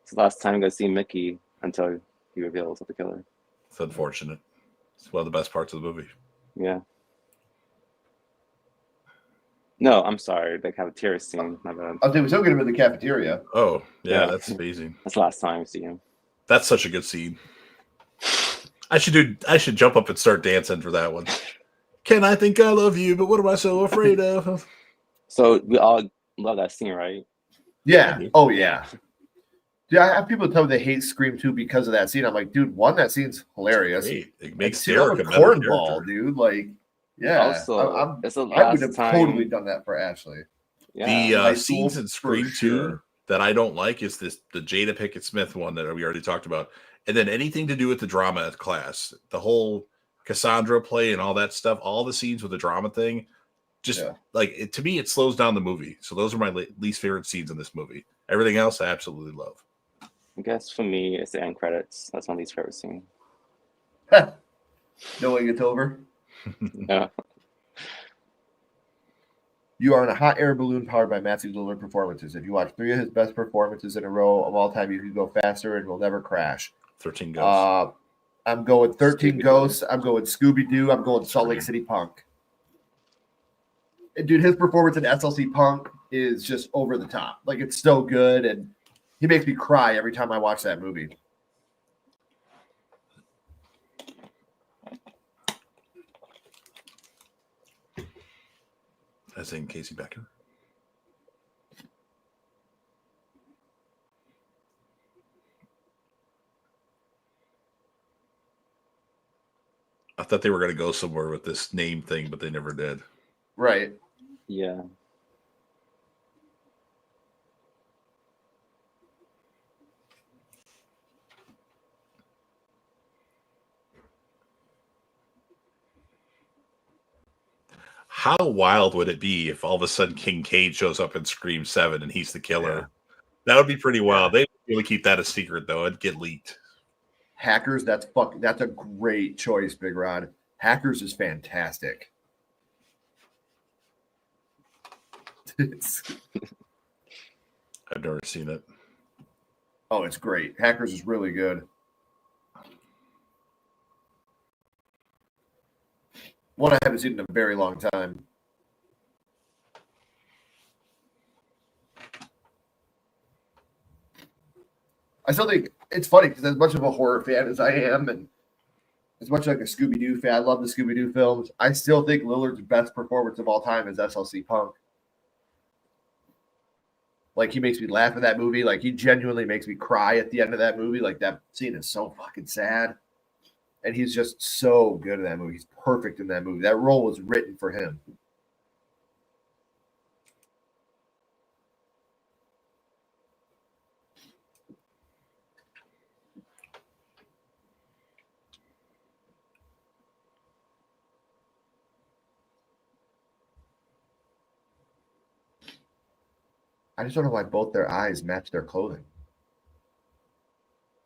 It's the last time I'm going to see Mickey until he reveals the killer. It's unfortunate. It's one of the best parts of the movie. Yeah. No, I'm sorry. The cafeteria scene. My bad. I think we still get him in the cafeteria. Oh, yeah, that's amazing. That's the last time I see him. That's such a good scene. I should jump up and start dancing for that one. Can I think I love you, but what am I so afraid of? So we all love that scene, right? Yeah. Oh, yeah. Yeah, I have people tell me they hate Scream 2 because of that scene. I'm like, dude, one, that scene's hilarious. It makes Derek a cornball, dude. Like, yeah. Also, it's the I would last have time. totally done that for Ashley. Yeah. The scenes in Scream 2 sure. that I don't like is the Jada Pinkett Smith one that we already talked about. And then anything to do with the drama class, the whole Cassandra play and all that stuff, all the scenes with the drama thing, just to me, it slows down the movie. So those are my least favorite scenes in this movie. Everything else, I absolutely love. I guess for me, it's the end credits. That's my least favorite scene. No way gets over. Yeah. You are in a hot air balloon powered by Matthew Lillard performances. If you watch 3 of his best performances in a row of all time, you can go faster and will never crash. 13 Ghosts. I'm going 13 Ghosts. I'm going Scooby-Doo. I'm going Salt Lake City Punk. And dude, his performance in SLC Punk is just over the top. Like, it's so good, and he makes me cry every time I watch that movie. As in Casey Becker. I thought they were going to go somewhere with this name thing, but they never did. Right. Yeah. How wild would it be if all of a sudden King Cade shows up in Scream 7 and he's the killer? Yeah. That would be pretty wild. They really keep that a secret, though. It'd get leaked. Hackers, that's a great choice, Big Rod. Hackers is fantastic. I've never seen it. Oh, it's great. Hackers is really good. One I haven't seen in a very long time. I still think it's funny because as much of a horror fan as I am, and as much like a Scooby-Doo fan, I love the Scooby-Doo films. I still think Lillard's best performance of all time is SLC Punk. Like, he makes me laugh in that movie. Like, he genuinely makes me cry at the end of that movie. Like, that scene is so fucking sad. And he's just so good in that movie. He's perfect in that movie. That role was written for him. I just don't know why both their eyes match their clothing.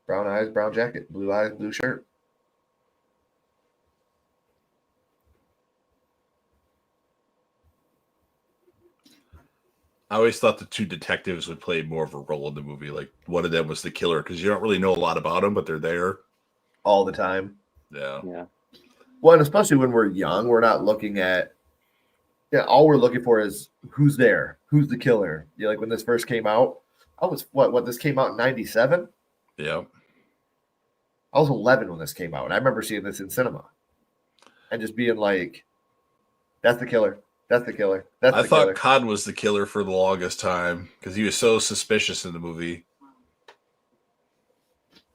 Brown eyes, brown jacket. Blue eyes, blue shirt. I always thought the two detectives would play more of a role in the movie. Like, one of them was the killer because you don't really know a lot about them, but they're there all the time. Yeah. Yeah. Well, and especially when we're young, we're not looking at. Yeah, all we're looking for is who's there, who's the killer. You know, like when this first came out, I was what this came out in '97. Yeah. I was 11 when this came out, and I remember seeing this in cinema and just being like, "That's the killer. That's the killer. That's the killer." I thought Cod was the killer for the longest time because he was so suspicious in the movie.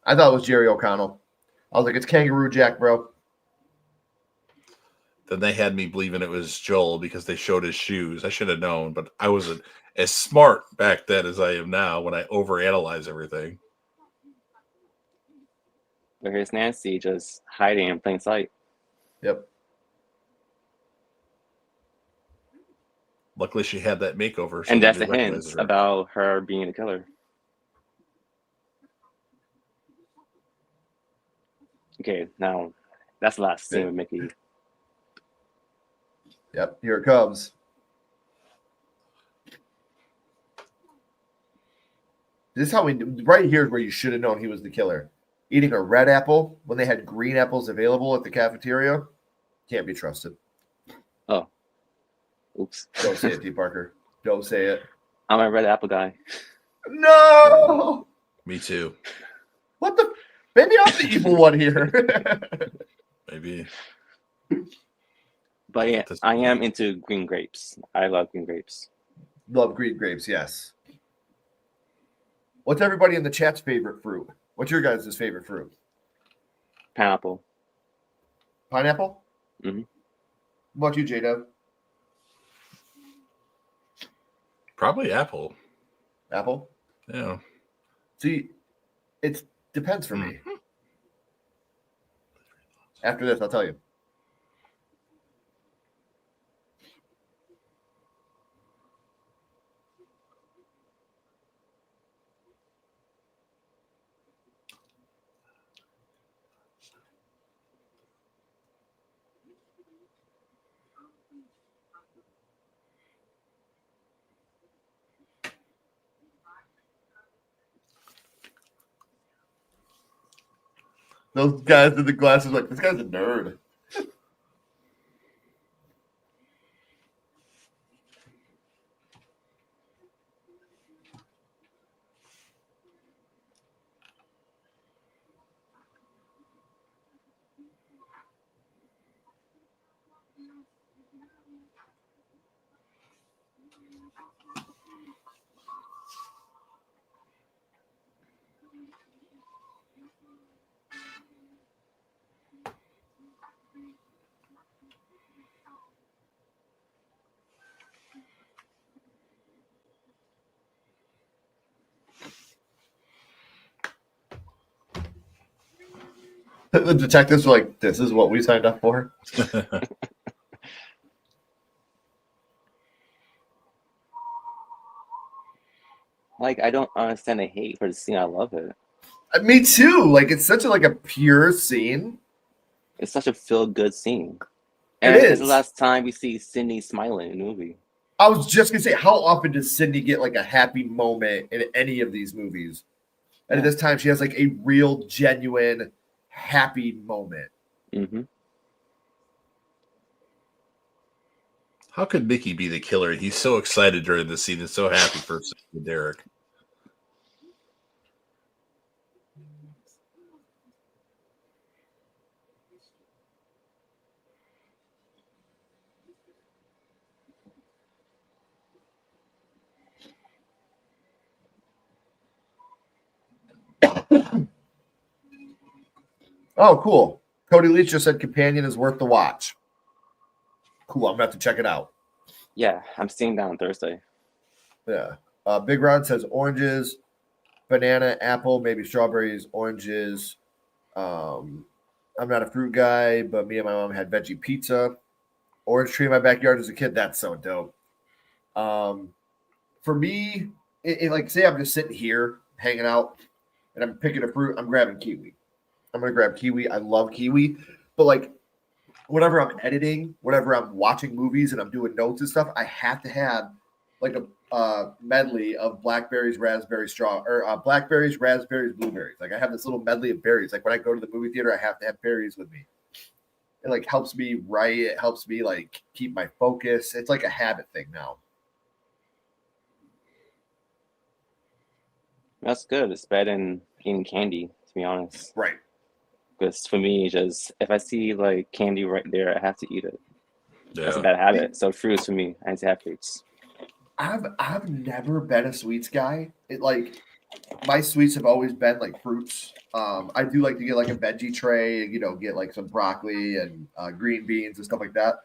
I thought it was Jerry O'Connell. I was like, "It's Kangaroo Jack, bro." Then they had me believing it was Joel because they showed his shoes. I should have known, but I wasn't as smart back then as I am now when I overanalyze everything. But here's Nancy just hiding in plain sight. Yep. Luckily, she had that makeover. So And that's a nobody hint recognizes her. about her being the killer. Okay, now that's the last scene with Mickey. Yep, here it comes. This is how we. Right here is where you should have known he was the killer. Eating a red apple when they had green apples available at the cafeteria can't be trusted. Oh, oops! Don't say it, T.Parker. Don't say it. I'm a red apple guy. No. Me too. What the? Maybe I'm the evil one here. Maybe. But yeah, I am into green grapes. I love green grapes. Love green grapes, yes. What's everybody in the chat's favorite fruit? What's your guys' favorite fruit? Pineapple. Pineapple? Mm-hmm. What about you, J-Dub? Probably apple. Apple? Yeah. See, it depends for me. After this, I'll tell you. Those guys in the glasses like, this guy's a nerd. The detectives were like, "This is what we signed up for." Like, I don't understand the hate for the scene. I love it. Me too. Like it's such a pure scene. It's such a feel-good scene. It And it's the is. last time we see Sydney smiling in the movie. I was just gonna say, how often does Sydney get like a happy moment in any of these movies? And at this time, she has like a real, genuine, happy moment. Mm-hmm. How could Mickey be the killer? He's so excited during the scene and so happy for Derek. Oh, cool. Cody Leach just said Companion is worth the watch. Cool. I'm gonna have to check it out. Yeah, I'm seeing that on Thursday. Yeah. Big Rod says oranges, banana, apple, maybe strawberries, oranges. I'm not a fruit guy, but me and my mom had veggie pizza. Orange tree in my backyard as a kid. That's so dope. For me, like say I'm just sitting here hanging out and I'm picking a fruit, I'm grabbing kiwi. I'm gonna grab kiwi. I love kiwi, but like whenever I'm editing, whenever I'm watching movies and I'm doing notes and stuff, I have to have like a medley of blackberries, raspberries, blackberries, raspberries, blueberries. Like I have this little medley of berries. Like when I go to the movie theater, I have to have berries with me. It like helps me write. It helps me like keep my focus. It's like a habit thing now. That's good. It's better than eating candy, to be honest. Right. Because for me, just if I see like candy right there, I have to eat it. Yeah. That's a bad habit. So fruits for me, I need to have fruits. I've never been a sweets guy. It like my sweets have always been like fruits. I do like to get like a veggie tray, get like some broccoli and green beans and stuff like that.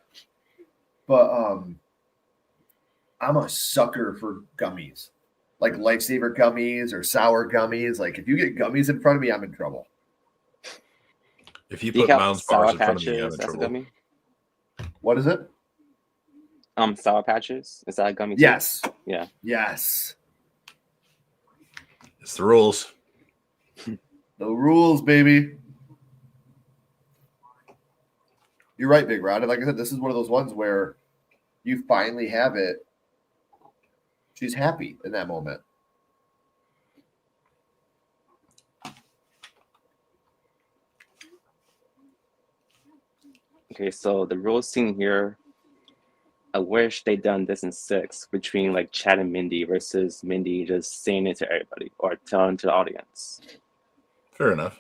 But I'm a sucker for gummies, like lifesaver gummies or sour gummies. Like if you get gummies in front of me, I'm in trouble. If you Do you put count Mounds Sour bars in front of me, I'm Patches in as a trouble. gummy? What is it? Sour Patches? Is that a gummy too? Yes. Yeah. Yes. It's the rules. The rules, baby. You're right, Big Rod. And like I said, this is one of those ones where you finally have it. She's happy in that moment. Okay, so the rule scene here, I wish they'd done this in 6 between like Chad and Mindy versus Mindy just saying it to everybody or telling to the audience. Fair enough.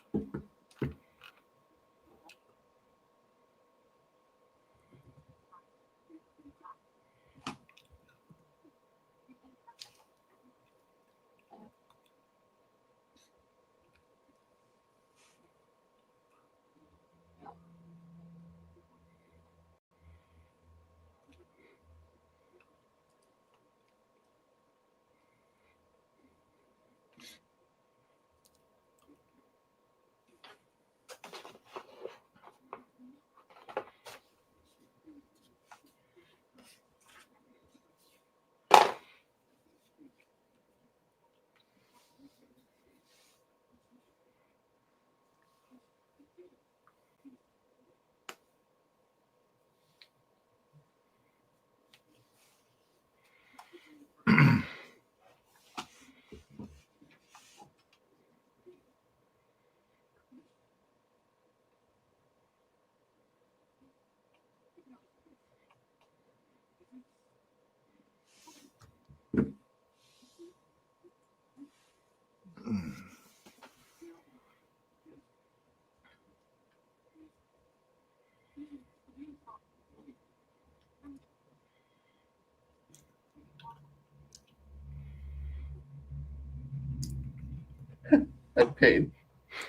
and pain.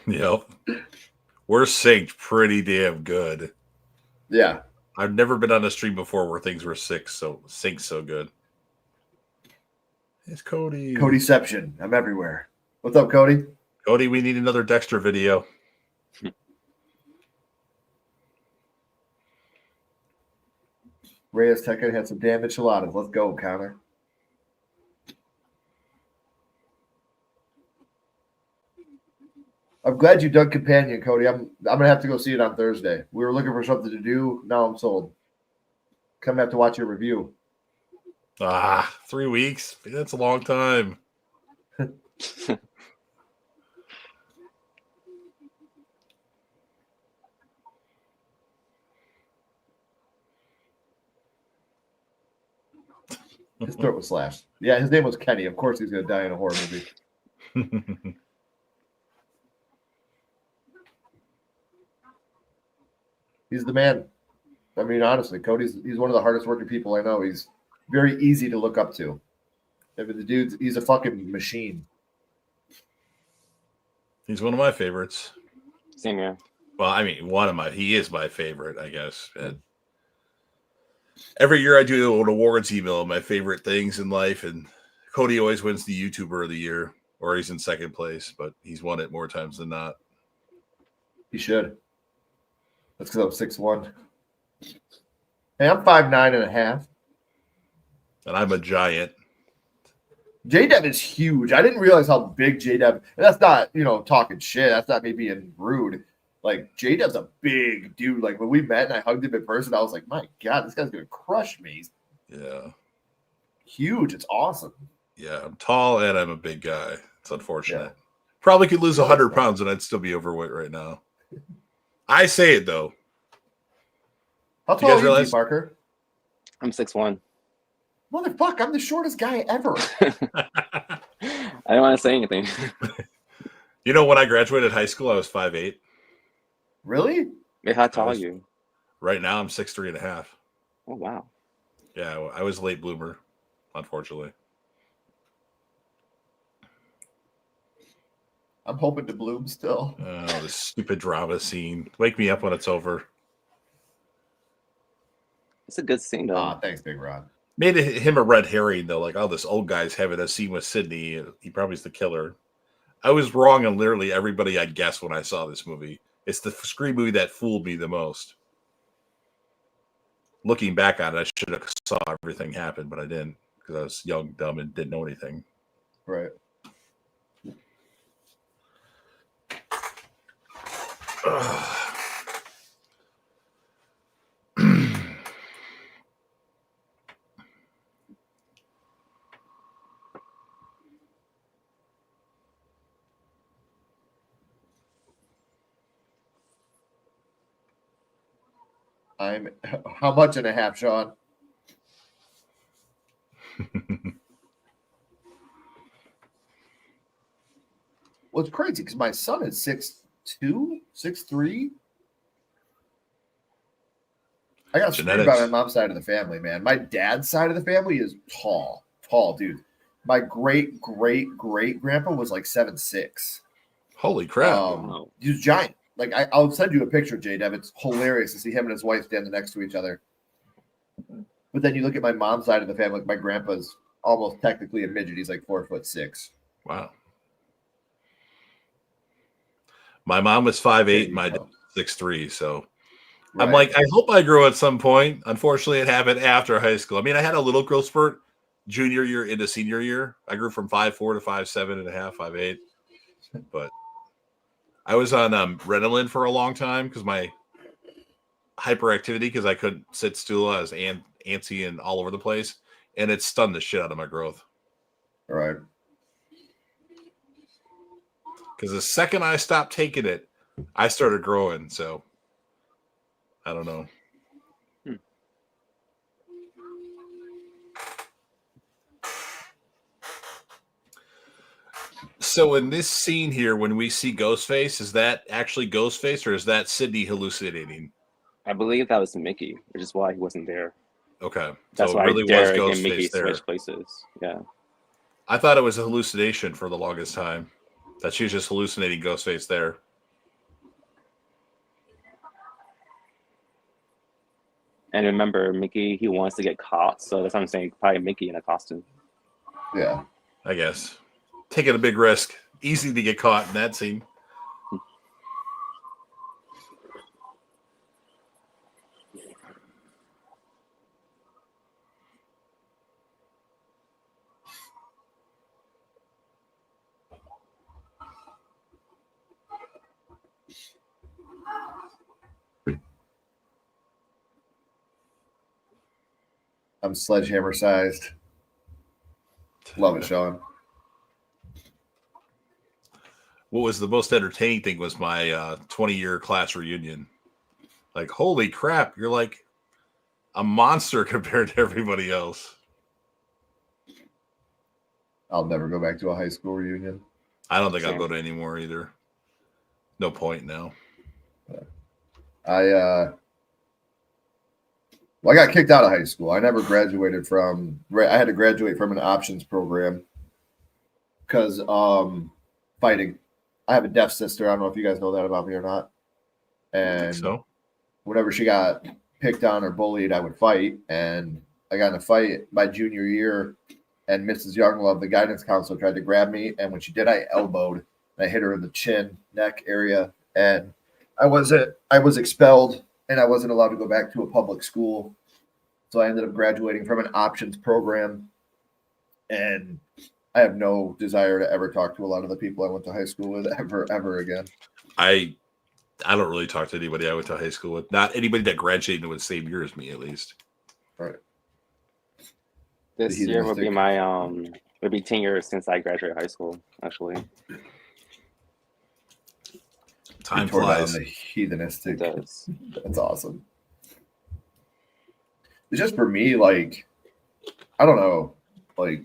Yep. We're synced pretty damn good. Yeah. I've never been on a stream before where things were synced so good. It's Cody. Codyception. I'm everywhere. What's up, Cody? Cody, we need another Dexter video. Reyes Tekken had some damn enchiladas. Let's go, Connor. I'm glad you dug Companion, Cody. I'm gonna have to go see it on Thursday. We were looking for something to do. Now I'm sold. Come have to watch your review. 3 weeks. That's a long time. His throat was slashed. Yeah, his name was Kenny. Of course he's gonna die in a horror movie. He's the man. I mean, honestly, he's one of the hardest working people I know. He's very easy to look up to. I mean, the dude's he's a fucking machine. He's one of my favorites. Same here. Well, I mean, he is my favorite, I guess. And every year I do an awards email of my favorite things in life, and Cody always wins the YouTuber of the year, or he's in second place, but he's won it more times than not. He should. That's because I'm 6'1". Hey, I'm 5'9.5". And I'm a giant. J-Dev is huge. I didn't realize how big J-Dev. And that's not, talking shit. That's not me being rude. Like, J-Dev's a big dude. Like, when we met and I hugged him in person, I was like, my God, this guy's going to crush me. He's huge. It's awesome. Yeah, I'm tall and I'm a big guy. It's unfortunate. Yeah. Probably could lose 100 pounds and I'd still be overweight right now. I say it, though. How tall are you, T.Parker? I'm 6'1". Motherfucker, I'm the shortest guy ever. I don't want to say anything. When I graduated high school, I was 5'8". Really? Wait, how tall are you? Right now, I'm 6'3.5". Oh, wow. Yeah, I was a late bloomer, unfortunately. I'm hoping to bloom still. Oh, this stupid drama scene. Wake me up when it's over. It's a good scene, though. Thanks, Big Rod. Made him a red herring, though. Like, this old guy's having a scene with Sydney. He probably is the killer. I was wrong on literally everybody I guessed when I saw this movie. It's the Scream movie that fooled me the most. Looking back on it, I should have saw everything happen, but I didn't because I was young, dumb, and didn't know anything. Right. I'm how much and a half, Sean? Well, it's crazy because my son is 6'2", 6'3". I got screwed by my mom's side of the family, man. My dad's side of the family is tall dude. My great grandpa was like 7'6". Holy crap! He was giant. Like I'll send you a picture, J-Dev. It's hilarious to see him and his wife standing next to each other. But then you look at my mom's side of the family. Like my grandpa's almost technically a midget. He's like 4'6". Wow. My mom was 5'8", my dad was 6'3", so right. I'm like, I hope I grow at some point. Unfortunately, it happened after high school. I mean, I had a little growth spurt junior year into senior year. I grew from 5'4" to 5'7.5", 5'8". But I was on Ritalin for a long time because my hyperactivity, because I couldn't sit still. I was antsy and all over the place, and it stunned the shit out of my growth. All right. Because the second I stopped taking it, I started growing. So I don't know. So in this scene here, when we see Ghostface, is that actually Ghostface or is that Sydney hallucinating? I believe that was Mickey, which is why he wasn't there. Okay. That's so why it really Derek was Ghostface and Mickey there. switched places. Yeah. I thought it was a hallucination for the longest time. That she was just hallucinating Ghostface there. And remember, Mickey, he wants to get caught, so that's what I'm saying. Probably Mickey in a costume. Yeah. I guess. Taking a big risk. Easy to get caught in that scene. I'm sledgehammer sized. Love it, Sean. What was the most entertaining thing was my 20-year class reunion. Like, holy crap, you're like a monster compared to everybody else. I'll never go back to a high school reunion. I don't think I'll go to any more either. No point now. I got kicked out of high school. I never graduated from. I had to graduate from an options program because fighting. I have a deaf sister. I don't know if you guys know that about me or not. And so whenever she got picked on or bullied, I would fight. And I got in a fight my junior year, and Mrs. Younglove, the guidance counselor, tried to grab me. And when she did, I elbowed. And I hit her in the chin, neck area, and I was expelled, and I wasn't allowed to go back to a public school. So I ended up graduating from an options program, and I have no desire to ever talk to a lot of the people I went to high school with ever again. I don't really talk to anybody I went to high school with. Not anybody that graduated with the same year as me, at least. Right. This year will be my it'll be 10 years since I graduated high school, actually. Time flies. The heathenistic. It does. That's awesome. It's just for me, like, I don't know, like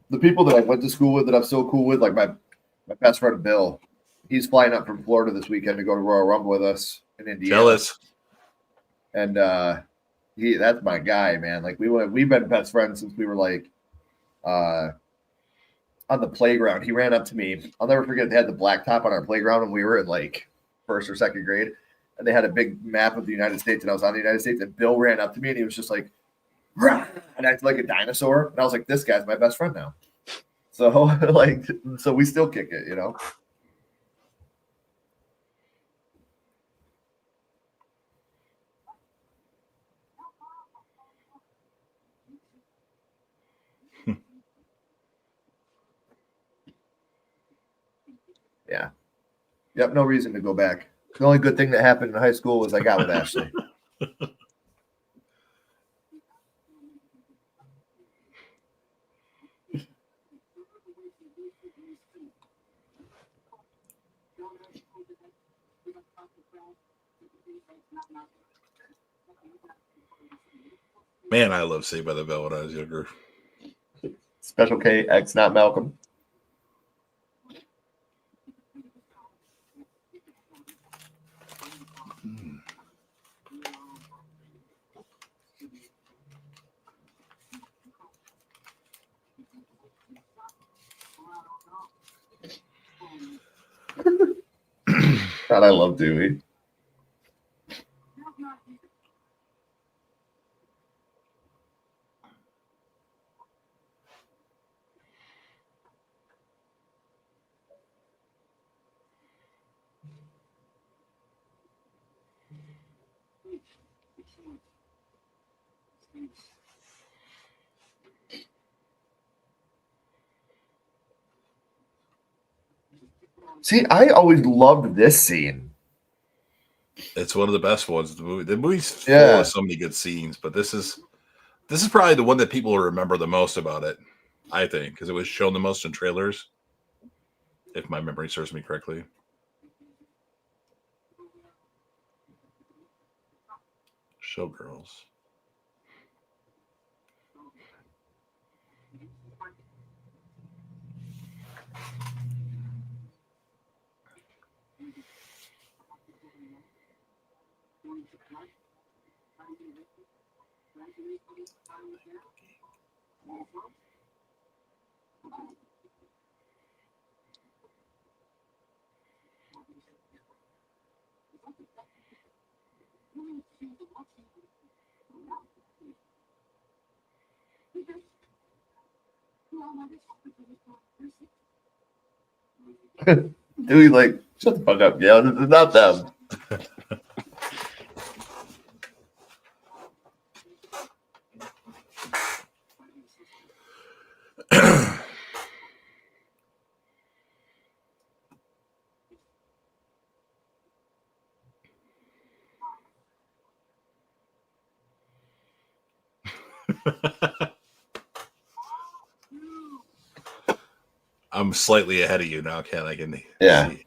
the people that I went to school with that I'm so cool with, like my best friend Bill, he's flying up from Florida this weekend to go to Royal Rumble with us in Indiana. Jealous. And that's my guy, man. Like we've been best friends since we were like on the playground. He ran up to me. I'll never forget, they had the blacktop on our playground when we were in like first or second grade. And they had a big map of the United States, and I was on the United States, and Bill ran up to me, and he was just like, rah! And acted like a dinosaur. And I was like, this guy's my best friend now. So so we still kick it, you know? Yeah. Yep, no reason to go back. The only good thing that happened in high school was I got with Ashley. Man, I love Saved by the Bell when I was younger. Special K, X, not Malcolm. God, I love Dewey. See, I always loved this scene. It's one of the best ones. The movie's full of so many good scenes, but this is probably the one that people will remember the most about it, I think, because it was shown the most in trailers, if my memory serves me correctly. Showgirls. Dewey, like, shut the fuck up. Yeah, this is not them. I'm slightly ahead of you now, Ken. I can Yeah. see.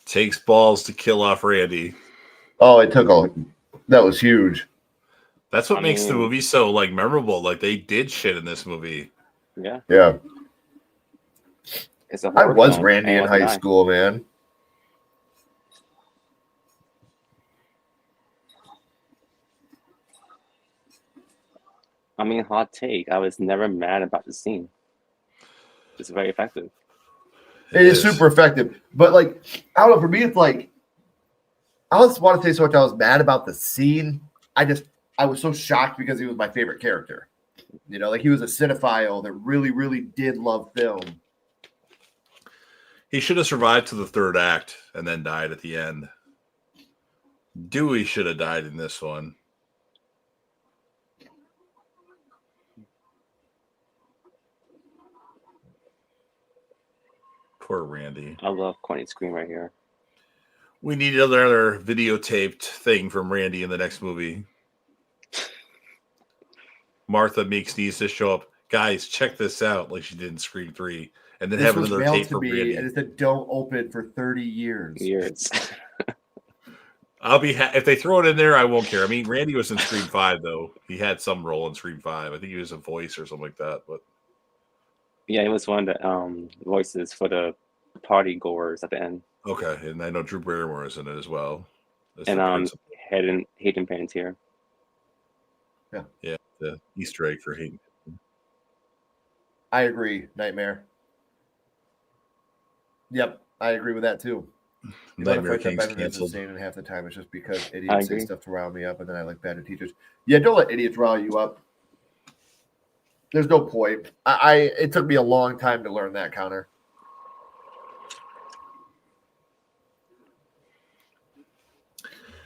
Takes balls to kill off Randy. Oh, it took a. That was huge. That's what makes the movie so like memorable. Like they did shit in this movie. Yeah. Yeah. It's a I horror was film. Randy in Anyone can high die. school, man. I mean, hot take. I was never mad about the scene. It's very effective. It is super effective. But, like, I don't know. For me, it's like, I just want to say so much I was mad about the scene. I was so shocked because he was my favorite character. You know, like he was a cinephile that really, really did love film. He should have survived to the third act and then died at the end. Dewey should have died in this one. Poor Randy. I love Corny's scream right here. We need another videotaped thing from Randy in the next movie. Martha Meeks needs to show up. Guys, check this out, like she did in Scream 3. And then This have was another mailed tape to from me, Randy. and it said don't open for 30 years. I'll be if they throw it in there, I won't care. I mean, Randy was in Scream 5 though. He had some role in Scream 5. I think he was a voice or something like that. But yeah, it was one of the voices for the party goers at the end. okay, and I know Drew Barrymore is in it as well. And Hayden Panettiere. Yeah, the Easter egg for Hayden. I agree, Nightmare. Yep, I agree with that too. Nightmare King's canceled. Insane, and half the time it's just because idiots say stuff to rile me up, and then I look bad at teachers. Yeah, don't let idiots rile you up. There's no point. It took me a long time to learn that, Connor.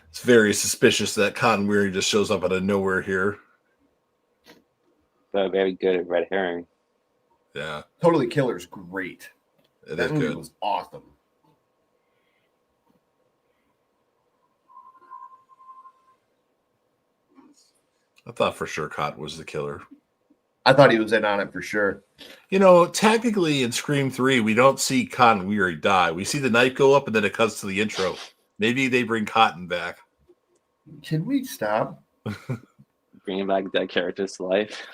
It's very suspicious that Cotton Weary just shows up out of nowhere here. But very good at red herring. Yeah. Totally Killer's great. That movie good. Was awesome. I thought for sure Cotton was the killer. I thought he was in on it for sure. You know, technically in Scream 3, we don't see Cotton Weary die. We see the knife go up and then it cuts to the intro. Maybe they bring Cotton back. Can we stop? Bringing back that character's to life.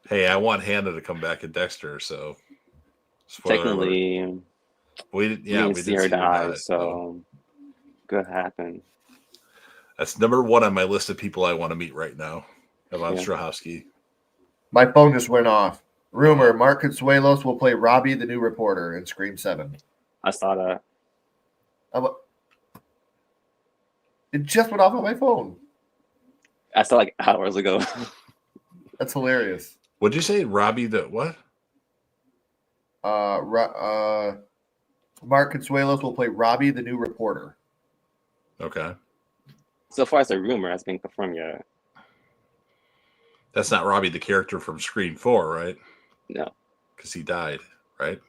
Hey, I want Hannah to come back in Dexter, so technically we didn't see her die, so could happen. That's number one on my list of people I want to meet right now. Ivan Strahovski. My phone just went off. Rumor: Mark Consuelos will play Robbie, the new reporter, in Scream 7. I saw that. It just went off on my phone. I saw like hours ago. That's hilarious. What'd you say, Robbie? The what? Mark Consuelos will play Robbie, the new reporter. Okay. So far as a rumor has been confirmed yet. That's not Robbie, the character from Scream 4, right? No. Because he died, right?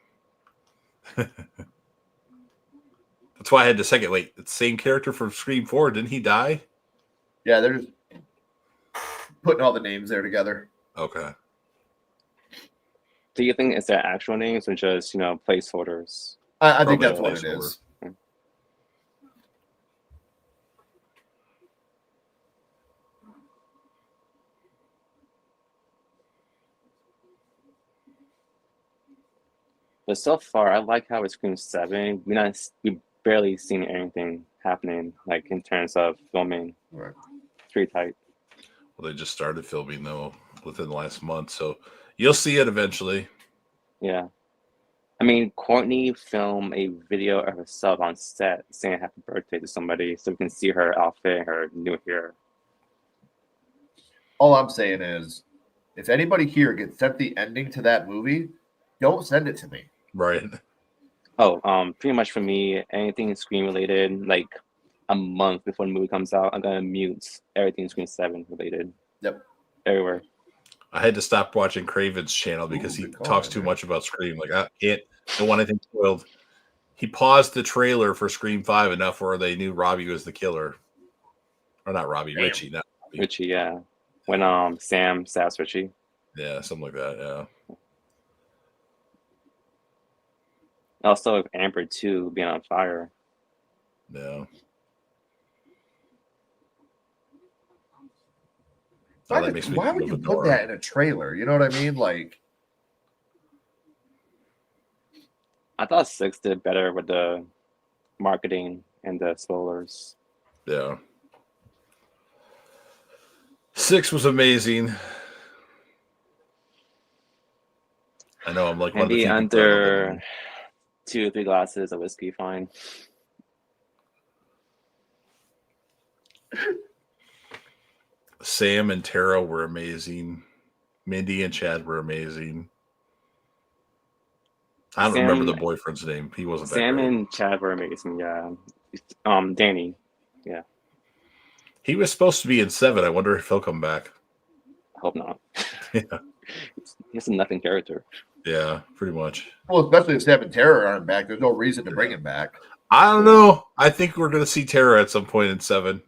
That's why I had to second. Wait, the same character from Scream 4, didn't he die? Yeah, they're just putting all the names there together. Okay. Do you think it's their actual names or just, placeholders? I think Probably that's a what it placeholder. is. But so far, I like how with Scream 7, we barely seen anything happening, like in terms of filming. Right. It's pretty tight. Well, they just started filming though within the last month, so you'll see it eventually. Yeah. I mean, Courtney filmed a video of herself on set saying happy birthday to somebody so we can see her outfit and her new hair. All I'm saying is, if anybody here gets sent the ending to that movie, don't send it to me. Right. Oh, pretty much for me, anything Scream related, like a month before the movie comes out, I'm gonna mute everything Scream 7 related. Yep. Everywhere. I had to stop watching Craven's channel because he good call, talks too man. much about Scream. Like, I don't want anything spoiled. He paused the trailer for Scream 5 enough where they knew Robbie was the killer. Or not Robbie, Damn. Richie. Not Robbie. Richie, yeah. When Sam sass Richie. Yeah, something like that, yeah. Also with Amber 2 being on fire. Yeah. Why would you put that in a trailer? You know what I mean? Like, I thought 6 did better with the marketing and the spoilers. Yeah. 6 was amazing. I know I'm like one of the Maybe few people that love that under movie. 2 or 3 glasses of whiskey, fine. Sam and Tara were amazing. Mindy and Chad were amazing. I don't remember the boyfriend's name. He wasn't that Sam great. and Chad were amazing, yeah. Danny, yeah. He was supposed to be in 7. I wonder if he'll come back. I hope not. Yeah. He's a nothing character. Yeah, pretty much. well, especially if Sam and Terror aren't back, there's no reason to bring him back. I don't know. I think we're going to see Tara at some point in 7.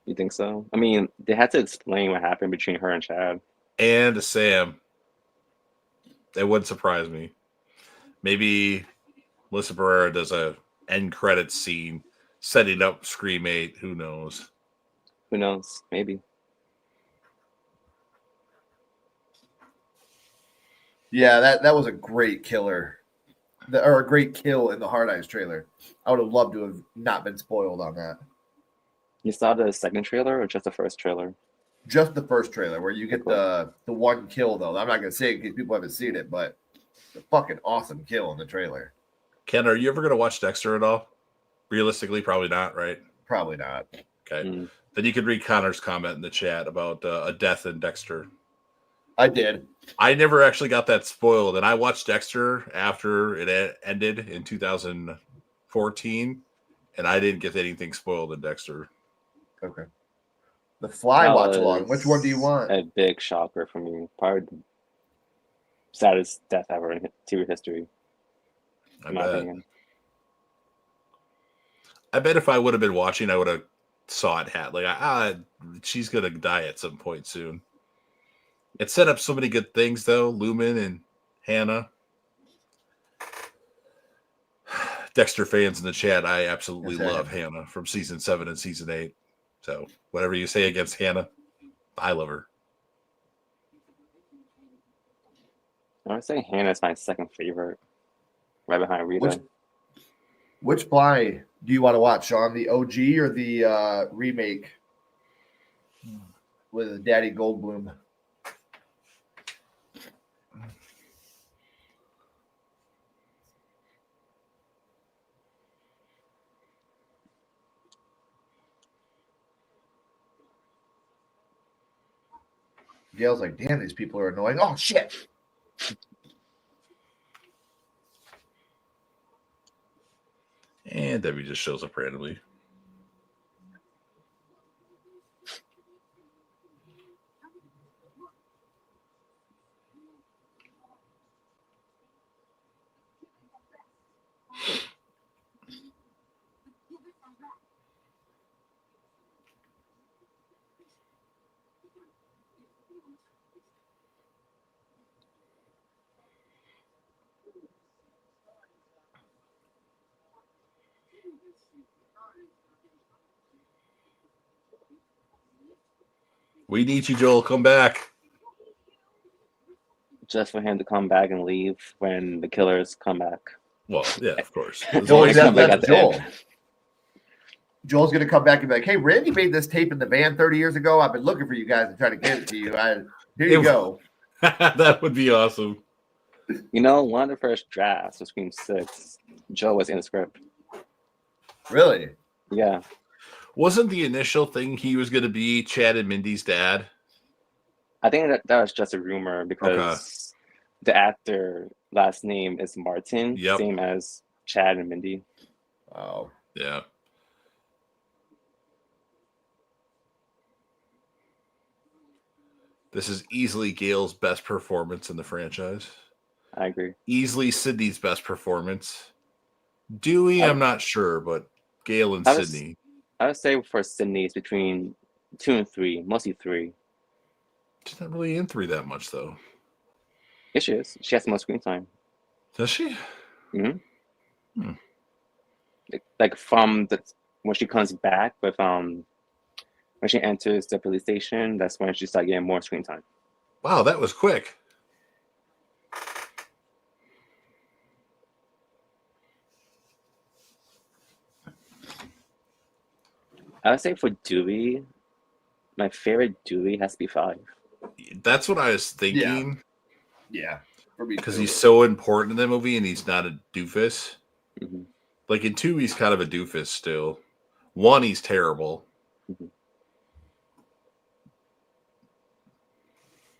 You think so? I mean, they had to explain what happened between her and Chad. And Sam. That wouldn't surprise me. Maybe Melissa Barrera does a end credits scene setting up Scream 8. Who knows? Who knows? Maybe. Yeah, that was a great killer. Or a great kill in the Hard Eyes trailer. I would have loved to have not been spoiled on that. You saw the second trailer or just the first trailer? Just the first trailer where you get the one kill, though. I'm not going to say it in case people haven't seen it, but the fucking awesome kill in the trailer. Ken, are you ever going to watch Dexter at all? Realistically, probably not, right? Probably not. Okay. Then you could read Connor's comment in the chat about a death in Dexter. I did. I never actually got that spoiled, and I watched Dexter after it ended in 2014, and I didn't get anything spoiled in Dexter. Okay. The Fly That watch along. was Which one do you want? A big shocker for me. Probably the saddest death ever in TV history. In my opinion. I bet if I would have been watching, I would have saw it. She's gonna die at some point soon. It set up so many good things, though. Lumen and Hannah. Dexter fans in the chat, I absolutely love Hannah from season 7 and season 8. So whatever you say against Hannah, I love her. I would say Hannah's my second favorite, right behind Rita. Which Fly do you want to watch, Sean? The OG or the remake with Daddy Goldblum? Gail's like, damn, these people are annoying. Oh, shit. And Debbie just shows up randomly. We need you, Joel. Come back. Just for him to come back and leave when the killers come back. Well, yeah, of course. Only come back at the Joel. end. Joel's going to come back and be like, hey, Randy made this tape in the van 30 years ago. I've been looking for you guys and trying to get it to you. Here you go. That would be awesome. You know, one of the first drafts of Scream 6, Joe was in the script. Really? Yeah. Wasn't the initial thing he was going to be Chad and Mindy's dad? I think that was just a rumor because the actor last name is Martin, same as Chad and Mindy. Oh. Yeah. This is easily Gail's best performance in the franchise. I agree. Easily Sydney's best performance. Dewey, I'm not sure, but Gail and Sydney. I would say for Sydney, it's between 2 and 3, mostly 3. She's not really in 3 that much, though. Yes, she is. She has the most screen time. Does she? Mm-hmm. Like from when she comes back with when she enters the police station, that's when she starts getting more screen time. Wow, that was quick. I would say for Dewey, my favorite Dewey has to be 5. That's what I was thinking. Yeah. Because he's so important in the movie and he's not a doofus. Mm-hmm. Like in 2, he's kind of a doofus still. 1, he's terrible. Mm-hmm.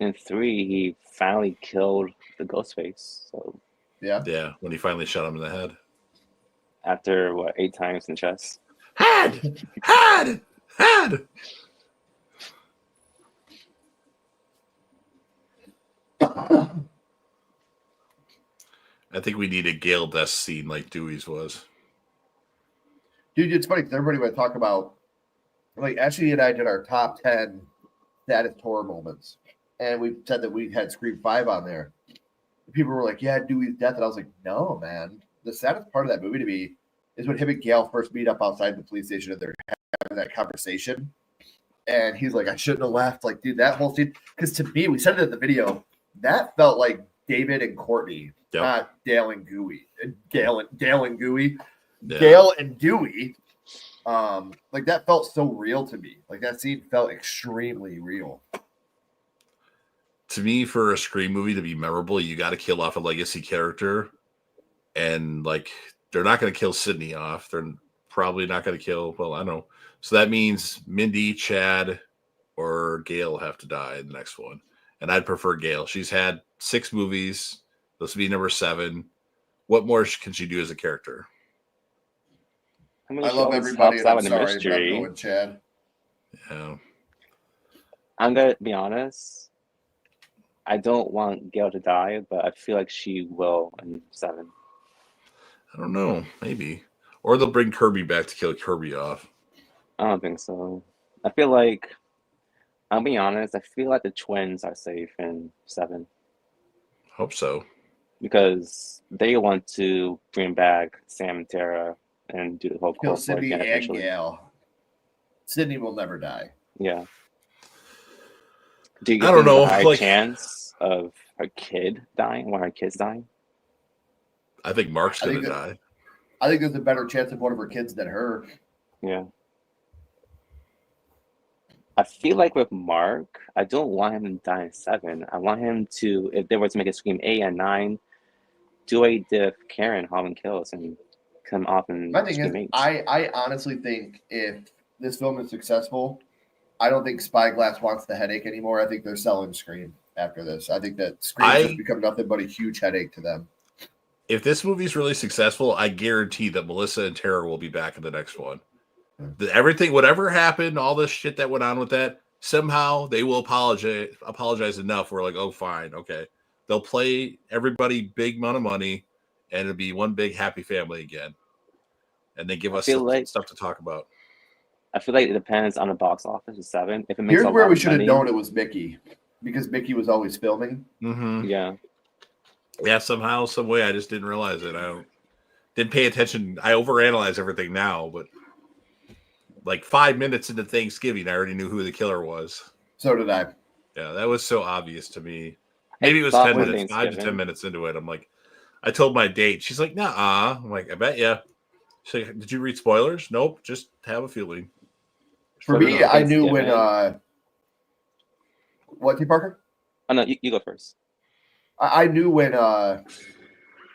In 3, he finally killed the Ghostface. So yeah, when he finally shot him in the head. After 8 times in the chest. Head! I think we need a Gale death scene like Dewey's was. Dude, it's funny because everybody would talk about, like, Ashley and I did our top 10 saddest horror moments. And we said that we had Scream 5 on there. People were like, yeah, Dewey's death. And I was like, no, man. The saddest part of that movie to me is when him and Gale first meet up outside the police station and they're having that conversation. And he's like, I shouldn't have left. Like, dude, that whole scene. Because to me, we said it in the video, that felt like David and Courtney, not Dale and Gooey. Dale and Gooey. Yeah. Dale and Dewey. Like, that felt so real to me. Like, that scene felt extremely real. To me, for a Scream movie to be memorable, you got to kill off a legacy character. And, like, they're not going to kill Sydney off. They're probably not going to kill, well, I don't know. So that means Mindy, Chad, or Gale have to die in the next one. And I'd prefer Gale. She's had 6 movies. This would be number 7. What more can she do as a character? I love everybody. And I'm sorry, but I'm going Chad. Yeah. I'm going to be honest. I don't want Gale to die, but I feel like she will in 7. I don't know. Maybe. Or they'll bring Kirby back to kill Kirby off. I don't think so. I feel like, I'll be honest, I feel like the twins are safe in 7. Hope so. Because they want to bring back Sam and Tara and do the whole kill Sydney and Gale. Sydney will never die. Yeah. Do you I don't know. A high chance of her kid dying? One of her kids dying? I think Mark's going to die. I think there's a better chance of one of her kids than her. Yeah. I feel like with Mark, I don't want him to die in 7. I want him to, if they were to make a Scream 8 and 9, do a diff Karen Holland kills and come off in Scream 8. I honestly think if this film is successful, I don't think Spyglass wants the headache anymore. I think they're selling Scream after this. I think that Scream has become nothing but a huge headache to them. If this movie's really successful, I guarantee that Melissa and Tara will be back in the next one. Everything, whatever happened, all this shit that went on with that, somehow they will apologize enough. We're like, oh, fine, okay. They'll play everybody big amount of money, and it'll be one big happy family again. And they give us stuff to talk about. I feel like it depends on the box office of 7. If it makes Here's where we should have known it was Mickey, because Mickey was always filming. Mm-hmm. Yeah. Yeah, somehow, some way, I just didn't realize it. didn't pay attention. I overanalyze everything now, but like 5 minutes into Thanksgiving, I already knew who the killer was. So did I. Yeah, that was so obvious to me. Maybe it was thought 10 for minutes, 5 to 10 Thanksgiving. minutes into it. I'm like, I told my date. She's like, nah. I'm like, I bet ya. She's like, did you read spoilers? Nope, just have a feeling. For me, I knew when what, T.Parker? Oh no, you go first. I knew when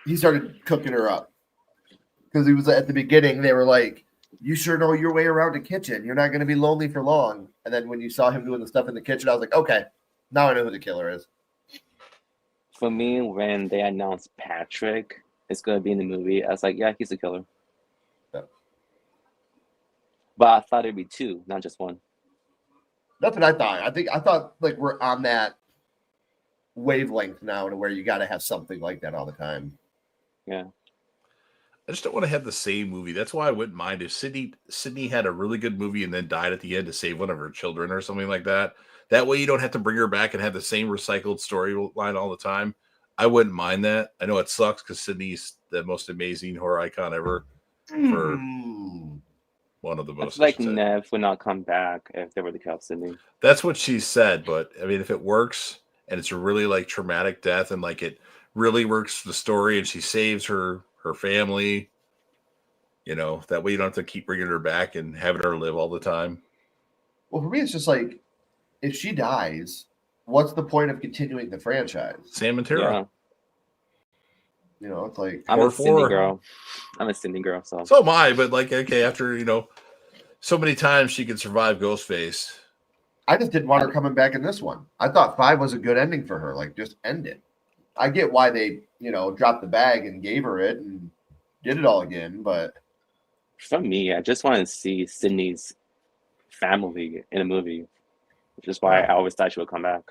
he started cooking her up. Because he was at the beginning, they were like, you sure know your way around the kitchen. You're not going to be lonely for long. And then when you saw him doing the stuff in the kitchen, I was like, okay, now I know who the killer is. For me, when they announced Patrick is going to be in the movie, I was like, yeah, he's the killer. Yeah. But I thought it'd be 2, not just 1. That's what I thought. I thought like we're on that wavelength now to where you got to have something like that all the time. Yeah. I just don't want to have the same movie. That's why I wouldn't mind if Sydney had a really good movie and then died at the end to save one of her children or something like that. That way you don't have to bring her back and have the same recycled storyline all the time. I wouldn't mind that. I know it sucks because Sydney's the most amazing horror icon ever. For one of the most. I feel like Nev would not come back if they were to kill Sydney. That's what she said, but I mean, if it works and it's a really like traumatic death and like it really works for the story and she saves her family, you know, that way you don't have to keep bringing her back and having her live all the time. Well, for me, it's just like, if she dies, what's the point of continuing the franchise? Sam and Tara. Yeah. You know, it's like I'm a Sydney girl. So am I, but like, okay, after, you know, so many times she could survive Ghostface. I just didn't want her coming back in this one. I thought 5 was a good ending for her. Like, just end it. I get why they, you know, dropped the bag and gave her it and did it all again, but for me, I just want to see Sydney's family in a movie, which is why I always thought she would come back.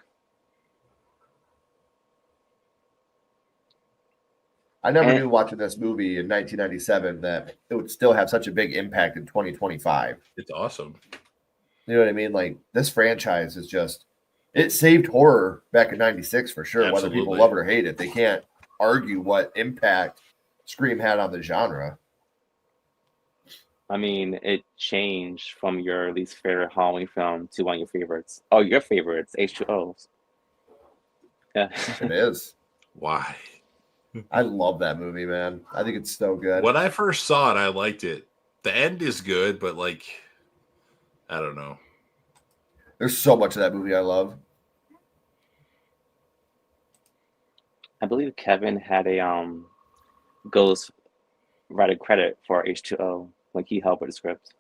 I never knew watching this movie in 1997 that it would still have such a big impact in 2025. It's awesome. You know what I mean? Like, this franchise is just, it saved horror back in 96 for sure. Absolutely. Whether people love it or hate it, they can't argue what impact Scream had on the genre. I mean, it changed from your least favorite Halloween film to one of your favorites. Oh, your favorites, H2O. Yeah. It is. Why? I love that movie, man. I think it's so good. When I first saw it, I liked it. The end is good, but like, I don't know. There's so much of that movie I love. I believe Kevin had a ghost writer credit for H2O. Like, he helped with the script.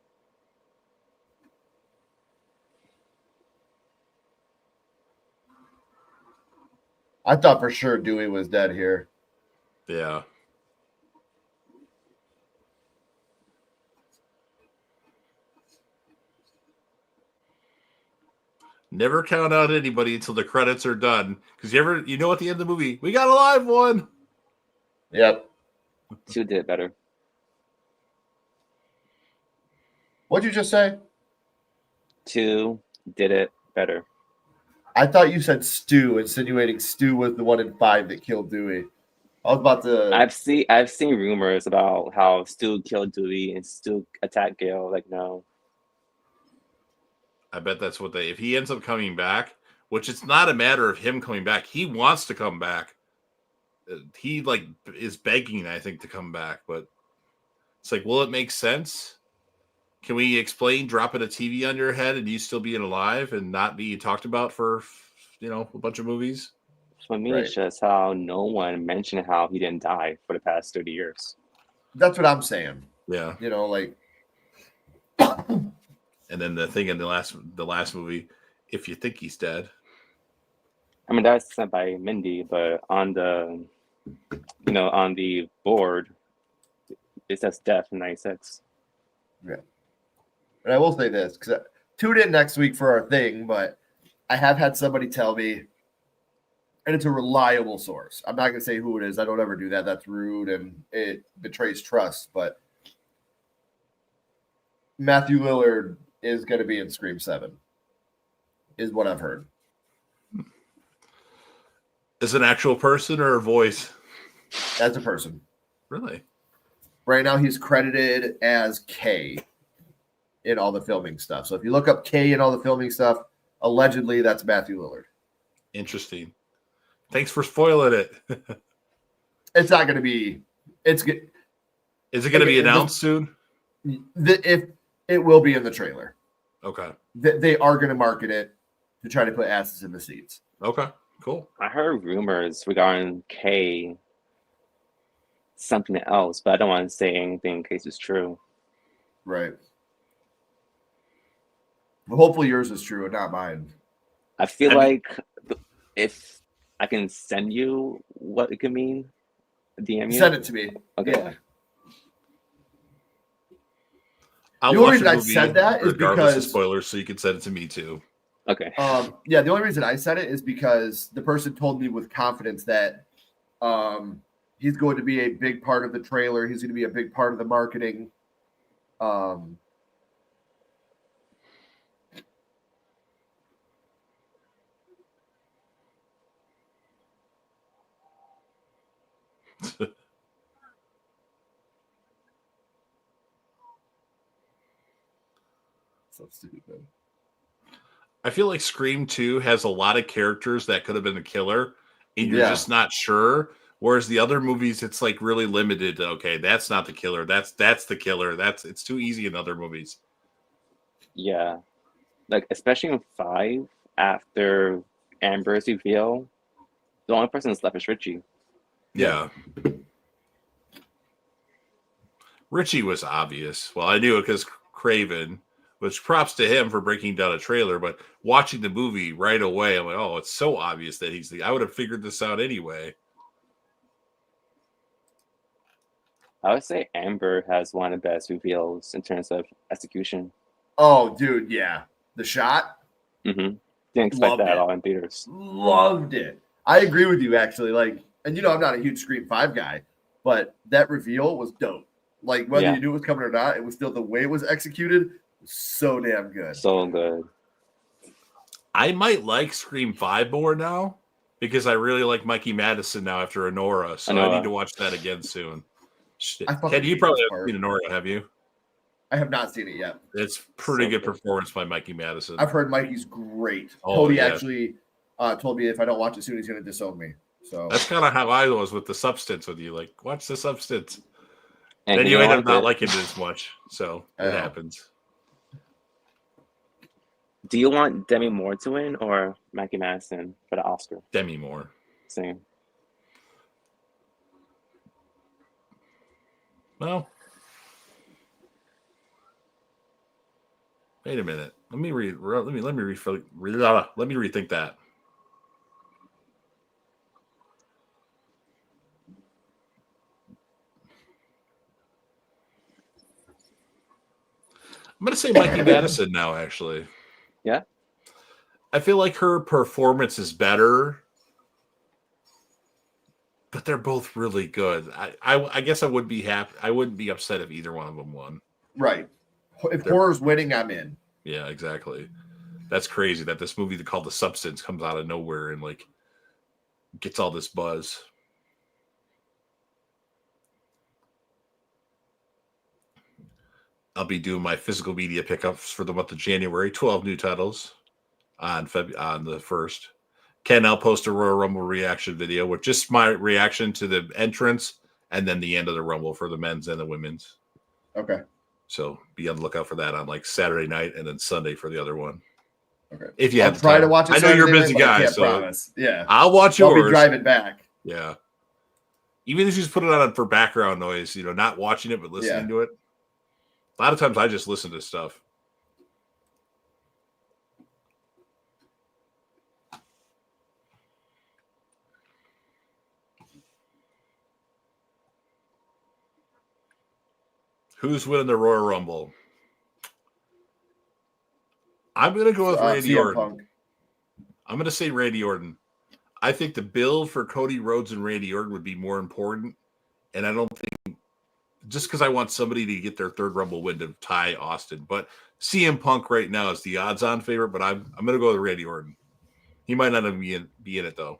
I thought for sure Dewey was dead here. Yeah. Never count out anybody until the credits are done. Because you know at the end of the movie, we got a live one. Yep. 2 did better. What'd you just say? 2 did it better. I thought you said Stu, insinuating Stu was the one in 5 that killed Dewey. I was about to. I've seen rumors about how Stu killed Dewey and Stu attacked Gail. Like, no. I bet that's what if he ends up coming back, which it's not a matter of him coming back. He wants to come back. He like is begging, I think, to come back, but it's like, will it make sense? Can we explain dropping a TV on your head and you still being alive and not being talked about for, you know, a bunch of movies? For me, It's just how no one mentioned how he didn't die for the past 30 years. That's what I'm saying. Yeah. You know, like. And then the thing in the last movie, if you think he's dead. I mean, that's sent by Mindy, but on the board, it says death in 96. Yeah. And I will say this, because tune in next week for our thing, but I have had somebody tell me, and it's a reliable source. I'm not going to say who it is. I don't ever do that. That's rude and it betrays trust. But Matthew Lillard is going to be in Scream 7, is what I've heard. Is an actual person or a voice? As a person. Really? Right now, he's credited as K in all the filming stuff. So if you look up K in all the filming stuff, allegedly that's Matthew Lillard. Interesting. Thanks for spoiling it. It's not going to be. It's good. Is it going to be announced soon? If it will be in the trailer. Okay. They are going to market it to try to put asses in the seats. Okay. Cool. I heard rumors regarding K something else, but I don't want to say anything in case it's true. Right. Well, hopefully yours is true and not mine. I feel like if I can send you what it could mean, DM you. Send it to me. Okay. Yeah. I'll the only watch reason I movie said that is regardless because of spoilers, so you can send it to me too. Okay. Yeah, the only reason I said it is because the person told me with confidence that he's going to be a big part of the trailer. He's going to be a big part of the marketing. So stupid. I feel like Scream 2 has a lot of characters that could have been a killer, and you're just not sure. Whereas the other movies, it's like really limited to, okay, that's not the killer. That's the killer. It's too easy in other movies. Yeah. Like, especially in 5, after Amber's reveal, the only person that's left is Richie. Yeah. Richie was obvious. Well, I knew it because Craven, which props to him for breaking down a trailer, but watching the movie right away, I'm like, oh, it's so obvious that he's I would have figured this out anyway. I would say Amber has one of the best reveals in terms of execution. Oh, dude, yeah. The shot? Mm-hmm. Didn't expect that at all in theaters. Loved it. I agree with you, actually. Like, and I'm not a huge Scream 5 guy, but that reveal was dope. Like, whether you knew it was coming or not, it was still the way it was executed was so damn good. So good. I might like Scream 5 more now because I really like Mikey Madison now after Honora, so I need to watch that again soon. Ken, you probably haven't seen Honora, have you? I have not seen it yet. It's pretty good performance by Mikey Madison. I've heard Mikey's great. Oh, Cody actually told me if I don't watch it soon, he's going to disown me. So that's kind of how I was with The Substance with you. Like, watch The Substance. And then you end up not liking it as much. So it happens. Do you want Demi Moore to win or Mikey Madison for the Oscar? Demi Moore. Same. Well, wait a minute. Let me rethink that. I'm going to say Mikey Madison now, actually. Yeah? I feel like her performance is better, but they're both really good. I guess I would be happy. I wouldn't be upset if either one of them won. Right. If horror's winning, I'm in. Yeah, exactly. That's crazy that this movie called The Substance comes out of nowhere and like gets all this buzz. I'll be doing my physical media pickups for the month of January. 12 new titles on the 1st. Ken, I'll post a Royal Rumble reaction video with just my reaction to the entrance and then the end of the Rumble for the men's and the women's. Okay. So be on the lookout for that on like Saturday night and then Sunday for the other one. Okay. If you have try to watch it. I know you're a busy guy, I can't so promise. Yeah. I'll watch yours. I'll be driving back. Yeah. Even if you just put it on for background noise, not watching it but listening to it. A lot of times I just listen to stuff. Who's winning the Royal Rumble? I'm going to go with Randy Orton. Punk. I'm going to say Randy Orton. I think the build for Cody Rhodes and Randy Orton would be more important. And I don't think just because I want somebody to get their third Rumble win to tie Austin. But CM Punk right now is the odds-on favorite, but I'm going to go with Randy Orton. He might not even be in it, though.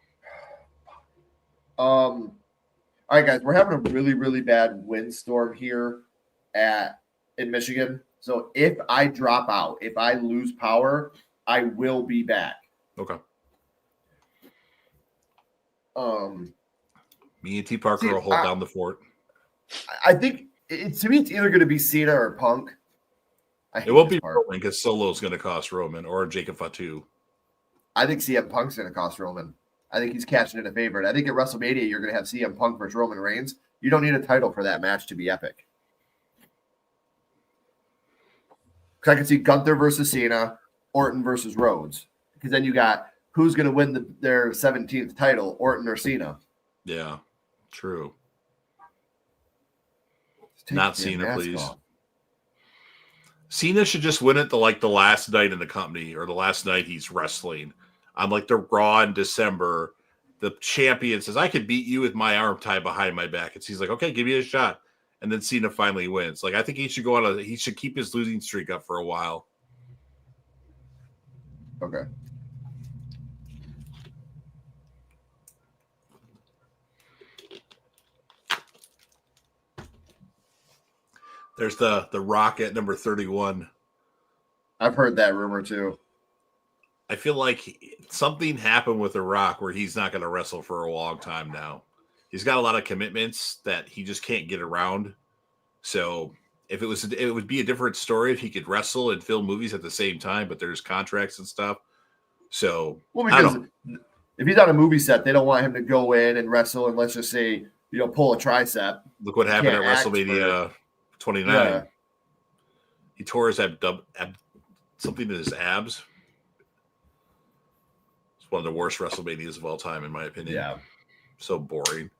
All right, guys, we're having a really, really bad windstorm here in Michigan. So if I drop out, if I lose power, I will be back. Okay. Me and T.Parker will hold down the fort. I think to me, it's either going to be Cena or Punk. It won't be Roman because Solo is going to cost Roman or Jacob Fatu. I think CM Punk's going to cost Roman. I think he's cashing in a favorite. I think at WrestleMania, you're going to have CM Punk versus Roman Reigns. You don't need a title for that match to be epic. Because I can see Gunther versus Cena, Orton versus Rhodes. Because then you got who's going to win their 17th title, Orton or Cena. Yeah, true. Not Cena, please. Off. Cena should just win it the last night in the company or the last night he's wrestling. On like the Raw in December, the champion says, I could beat you with my arm tied behind my back. And he's like, okay, give me a shot. And then Cena finally wins. Like, I think he should go he should keep his losing streak up for a while. Okay. There's the Rock at number 31. I've heard that rumor too. I feel like something happened with The Rock where he's not going to wrestle for a long time now. He's got a lot of commitments that he just can't get around. So it would be a different story if he could wrestle and film movies at the same time, but there's contracts and stuff. So because if he's on a movie set, they don't want him to go in and wrestle and let's just say, pull a tricep. Look what happened at WrestleMania 29. Yeah. He tore his something in his abs. It's one of the worst WrestleManias of all time, in my opinion. Yeah. So boring.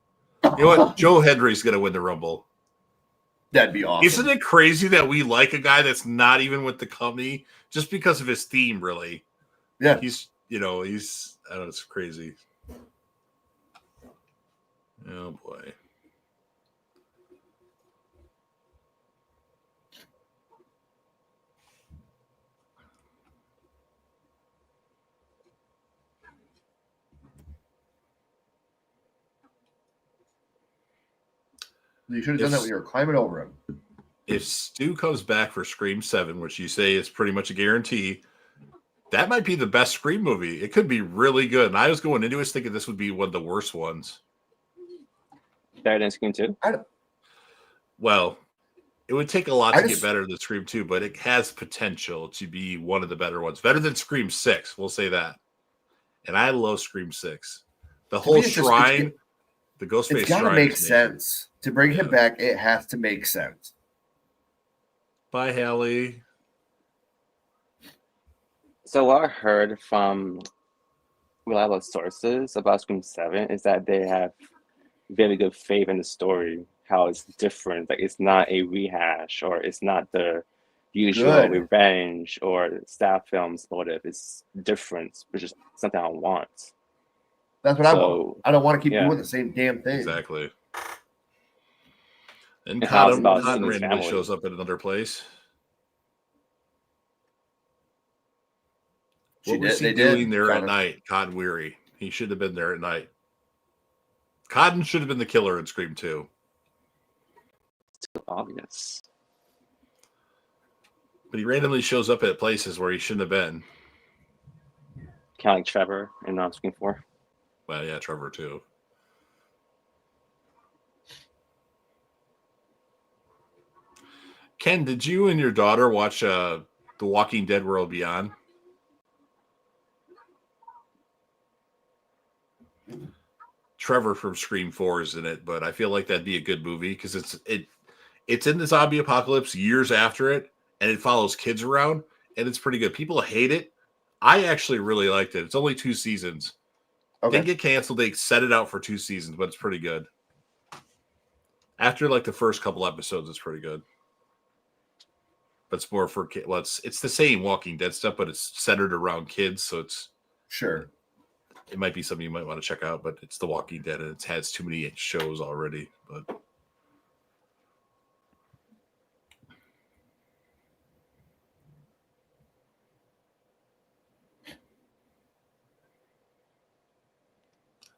You know what? Joe Hendry's going to win the Rumble. That'd be awesome. Isn't it crazy that we like a guy that's not even with the company just because of his theme, really? Yeah. He's, I don't know, it's crazy. Oh, boy. You should have done that when you were climbing over him. If Stu comes back for Scream 7, which you say is pretty much a guarantee, that might be the best Scream movie. It could be really good. And I was going into it thinking this would be one of the worst ones. Better than Scream 2? Well, it would take a lot to get better than Scream 2, but it has potential to be one of the better ones. Better than Scream 6, we'll say that. And I love Scream 6. The whole shrine, the Ghostface shrine. It's got to make sense. To bring him back, it has to make sense. Bye, Hallie. So what I heard from reliable sources about Scream 7 is that they have very good faith in the story, how it's different. Like, it's not a rehash, or it's not the usual revenge or staff films motive. It's different, which is something I want. That's what I want. I don't want to keep doing the same damn thing. Exactly. And Cotton randomly shows up at another place. What was he doing there at night? Cotton Weary. He should have been there at night. Cotton should have been the killer in Scream 2. It's too obvious. But he randomly shows up at places where he shouldn't have been. Kind of like Trevor in Scream 4. Well, yeah, Trevor too. Ken, did you and your daughter watch The Walking Dead World Beyond? Trevor from Scream 4 is in it, but I feel like that'd be a good movie because it's in the zombie apocalypse years after it, and it follows kids around, and it's pretty good. People hate it. I actually really liked it. It's only 2 seasons. Okay. Didn't get canceled. They set it out for 2 seasons, but it's pretty good. After like the first couple episodes, it's pretty good. But it's more for kids. Well, it's the same Walking Dead stuff, but it's centered around kids, so it's sure. It might be something you might want to check out, but it's The Walking Dead, and it has too many shows already. But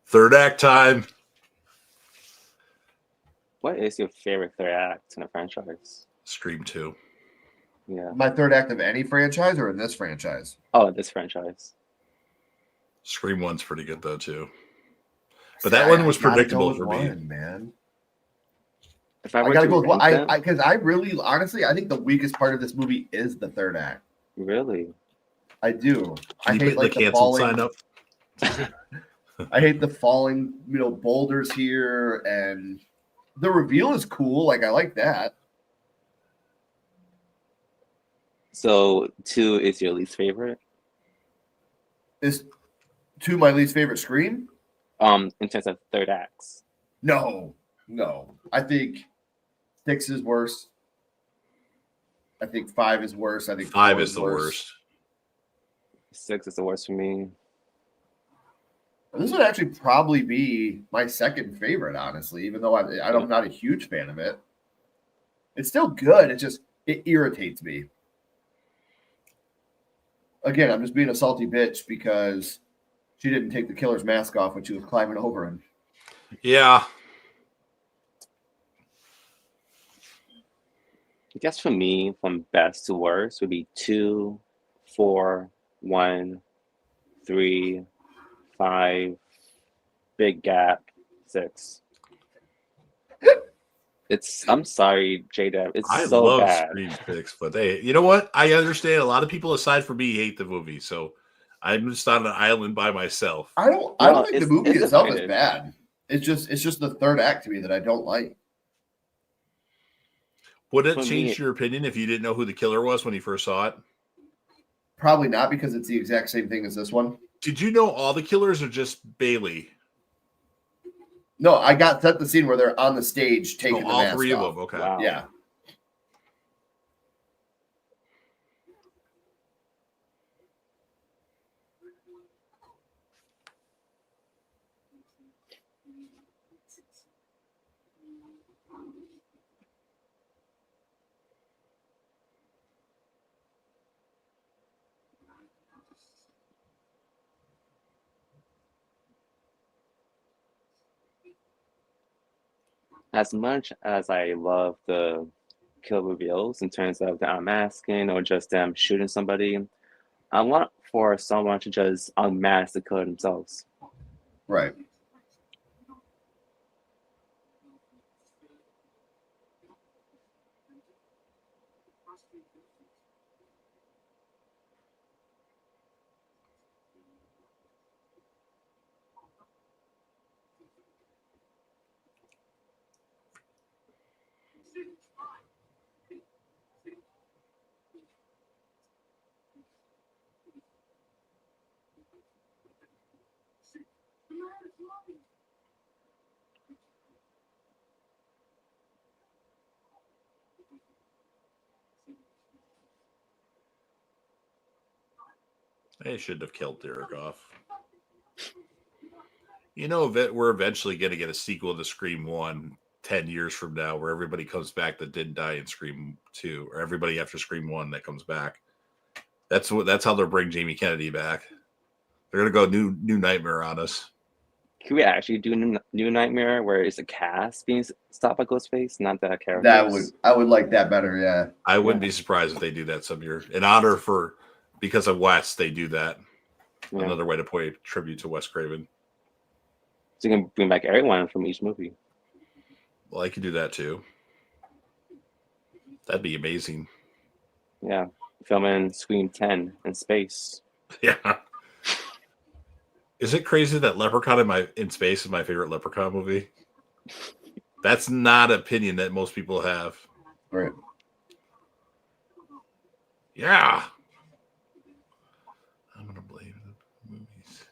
third act time. what is your favorite third act in a franchise? Scream 2. Yeah. My third act of any franchise or in this franchise? Oh, this franchise. Scream 1's pretty good though too. But that one was predictable for me, man. If I I were gotta to go with what rank them, because I really, honestly, I think the weakest part of this movie is the third act. really, I do. can I you hate put like the the canceled falling. sign up? I hate the falling, boulders here, and the reveal is cool. Like I like that. so 2 is your least favorite. Is 2 my least favorite Scream? In terms of third acts. No. I think 6 is worse. I think 5 is worse. I think 5 4 is the worst. 6 is the worst for me. This would actually probably be my second favorite, honestly, even though I'm not a huge fan of it. It's still good. It irritates me. Again, I'm just being a salty bitch because she didn't take the killer's mask off when she was climbing over him. Yeah. I guess for me, from best to worst would be 2, 4, 1, 3, 5, big gap, 6. I'm sorry, J-Dab. It's I so love bad. Scream 6, but you know what? I understand a lot of people aside from me hate the movie, so I'm just on an island by myself. I don't think the movie itself is bad. It's just the third act to me that I don't like. Would it change your opinion if you didn't know who the killer was when you first saw it? Probably not, because it's the exact same thing as this one. Did you know all the killers or just Bailey? No, I got set the scene where they're on the stage taking the all mask 3 off. of them. Okay. Wow. Yeah. As much as I love the kill reveals in terms of the unmasking or just them shooting somebody, I want for someone to just unmask the killer themselves. Right. They should have killed Derek off. You know, we're eventually going to get a sequel to Scream 1 10 years from now where everybody comes back that didn't die in Scream 2, or everybody after Scream 1 that comes back. That's how they'll bring Jamie Kennedy back. They're going to go new Nightmare on us. Can we actually do New Nightmare where it's a cast being stopped by Ghostface, not the characters? I would like that better, yeah. I wouldn't be surprised if they do that some year. In honor because of Wes, they do that. Yeah. Another way to pay tribute to Wes Craven. So you can bring back everyone from each movie. Well, I could do that too. That'd be amazing. Yeah. Filming Scream 10 in space. Yeah. Is it crazy that Leprechaun in Space is my favorite Leprechaun movie? That's not an opinion that most people have. Right. Yeah. I'm going to blame the movies.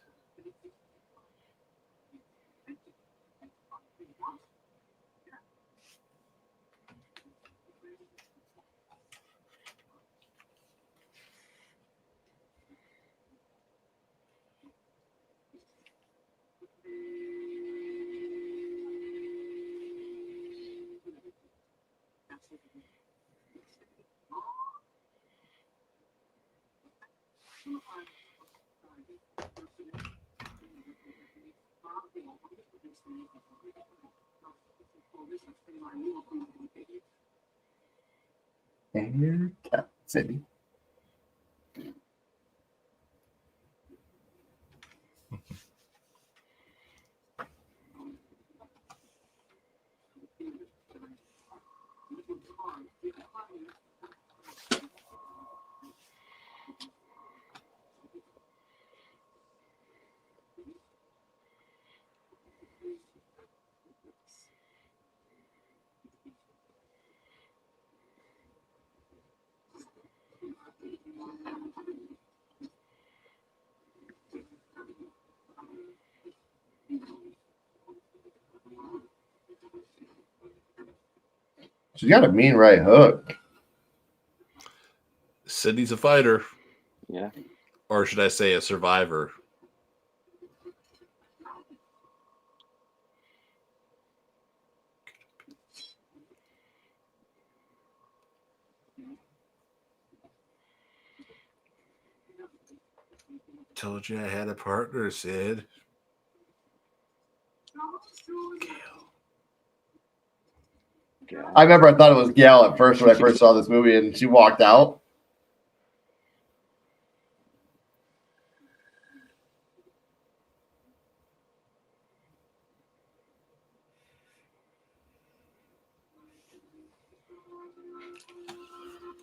Here, Cindy. She's got a mean right hook. Sydney's a fighter. Yeah. Or should I say a survivor? Told you I had a partner, Sid. Yeah. I remember I thought it was Gail at first when I first saw this movie, and she walked out.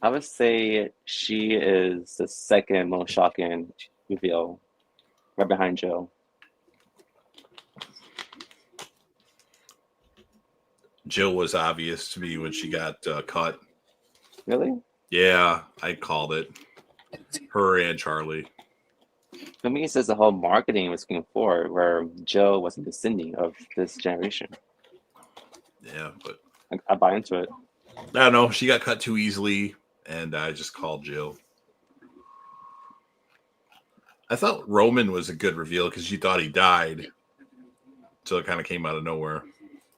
I would say she is the second most shocking reveal, right behind Joe. Jill was obvious to me when she got cut. Really? Yeah, I called it. Her and Charlie. For me, it says the whole marketing was Scream 4, where Joe wasn't the Cindy of this generation. Yeah, but I buy into it. I don't know. She got cut too easily, and I just called Jill. I thought Roman was a good reveal because you thought he died. So it kind of came out of nowhere.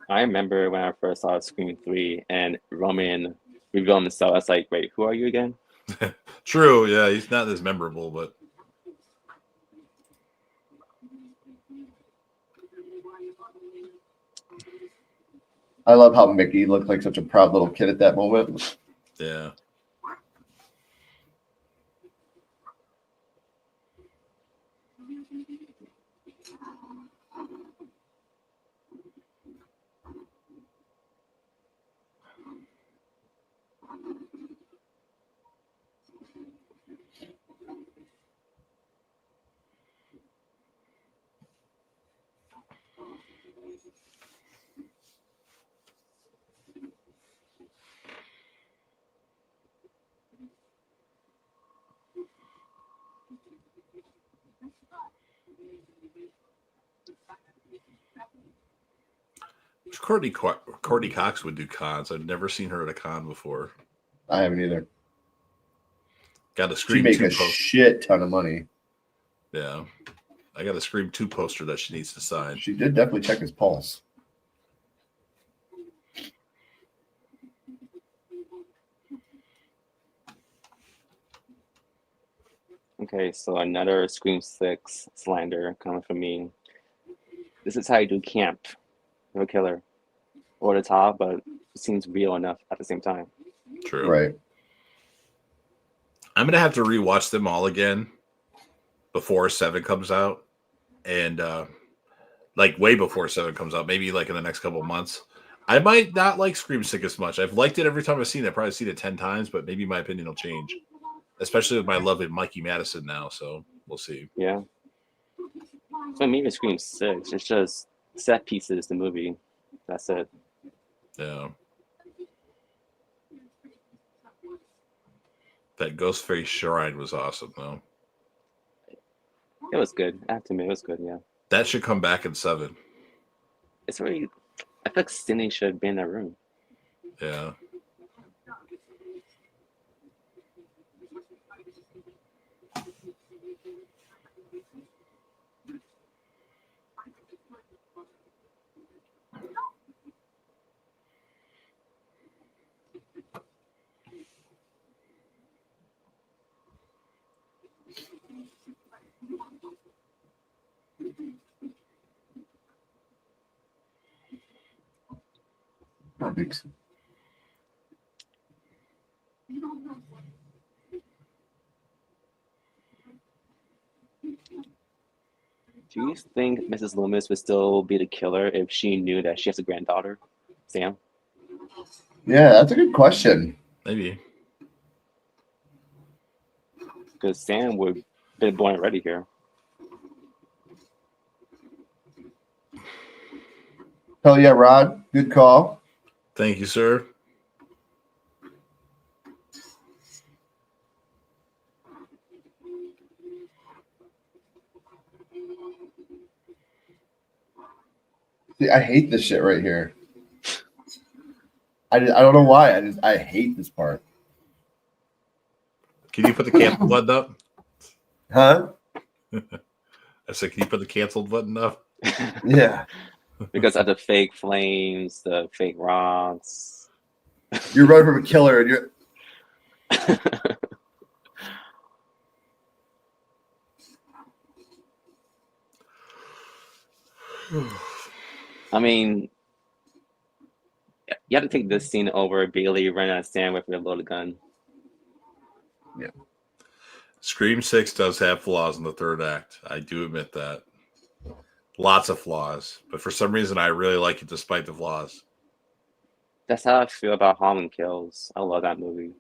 I remember when I first saw Scream 3 and Roman revealed himself. I was like, wait, who are you again? True, yeah, he's not as memorable, but I love how Mickey looked like such a proud little kid at that moment. yeah. Courtney Cox would do cons. I've never seen her at a con before. I haven't either. Got a She Scream make 2 a shit ton of money. Yeah. I got a Scream 2 poster that she needs to sign. She did definitely check his pulse. Okay, so another Scream 6 slander coming from me. This is how you do camp. No a killer. Over the top, but it seems real enough at the same time. True. Right. I'm going to have to rewatch them all again before 7 comes out. And like way before 7 comes out, maybe like in the next couple of months. I might not like Scream 6 as much. I've liked it every time I've seen it. I've probably seen it 10 times, but maybe my opinion will change. Especially with my love of Mikey Madison now, so we'll see. Yeah. For me, with Scream 6, it's just set pieces, the movie. That's it. Yeah. That Ghostface shrine was awesome, though. It was good. I have to admit, it was good, yeah. That should come back in 7. It's really, I feel like Cindy should be in that room. Yeah. Do you think Mrs. Loomis would still be the killer if she knew that she has a granddaughter, Sam? Yeah, that's a good question. Maybe. Because Sam would have been born already here. Hell yeah, Rod. Good call. Thank you, sir. See, I hate this shit right here. I don't know why. I hate this part. Can you put the cancel button up? Huh? I said, can you put the canceled button up? Yeah. Because of the fake flames, the fake rocks. You're running from a killer and you're I mean, you have to take this scene over Bailey running on Sam with a loaded gun. Yeah. Scream 6 does have flaws in the third act. I do admit that. Lots of flaws. But for some reason, I really like it despite the flaws. That's how I feel about Halloween Kills. I love that movie.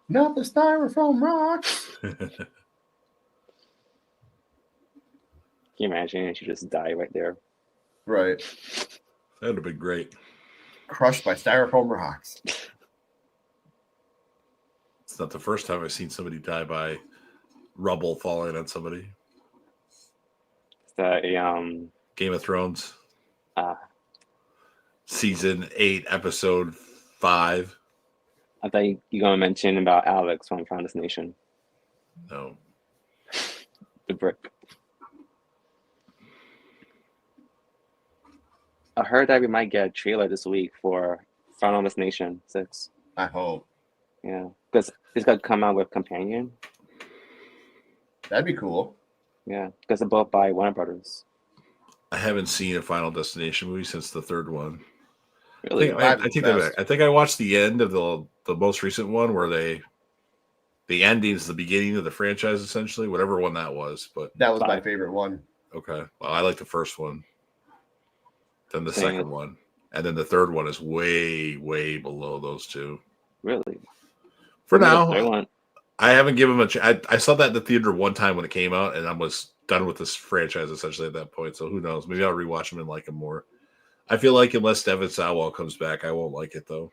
not the styrofoam rocks. Can you imagine if she just died right there? Right. That would have been great. Crushed by styrofoam rocks. It's not the first time I've seen somebody die by rubble falling on somebody. Is that a Game of Thrones. Season 8, episode 5. I thought you were gonna mention about Alex from Final Destination. No. The brick. I heard that we might get a trailer this week for Final Destination 6. I hope. Yeah, because it's gonna come out with Companion. That'd be cool. Yeah, because they're both by Warner Brothers. I haven't seen a Final Destination movie since the third one. Really? I think I watched the end of the most recent one where the ending is the beginning of the franchise, essentially, whatever one that was. But that was my favorite one. Okay, well, I like the first one, then the Same. second one, and then the third one is way, way below those two. Really? For Maybe the now, third one. I haven't given them a chance. I saw that in the theater one time when it came out, and I was done with this franchise essentially at that point. So who knows? Maybe I'll rewatch them and like them more. I feel like unless Devin Sawa comes back, I won't like it though.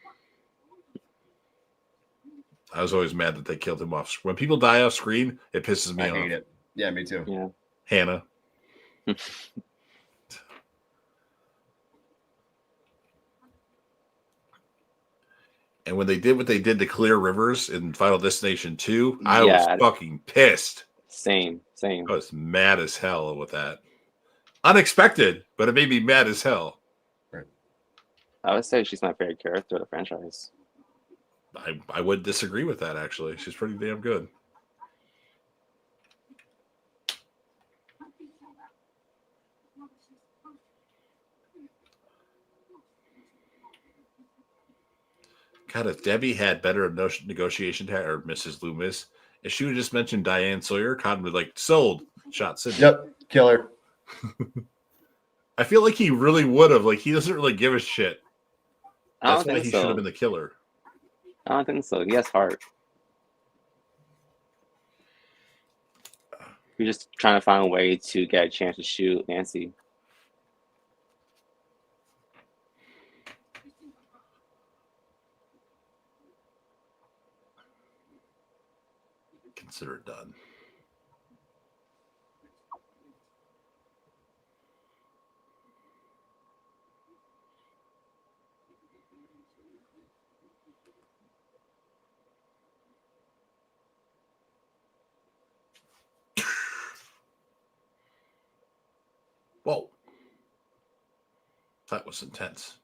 I was always mad that they killed him off. When people die off screen, it pisses me off. I hate it. Yeah, me too. Yeah. Hannah. And when they did what they did to Clear Rivers in Final Destination 2, I was fucking pissed. Same. I was mad as hell with that. Unexpected, but it made me mad as hell. Right. I would say she's my favorite character of the franchise. I would disagree with that, actually. She's pretty damn good. God, if Debbie had better negotiation or Mrs. Loomis, if she would just mention Diane Sawyer, Cotton would like sold, shot Sydney. Yep, killer. I feel like he really would have. Like, he doesn't really give a shit. I That's don't why think he so. should have been the killer. I don't think so. He has heart. You're just trying to find a way to get a chance to shoot Nancy. Consider it done. Whoa. That was intense.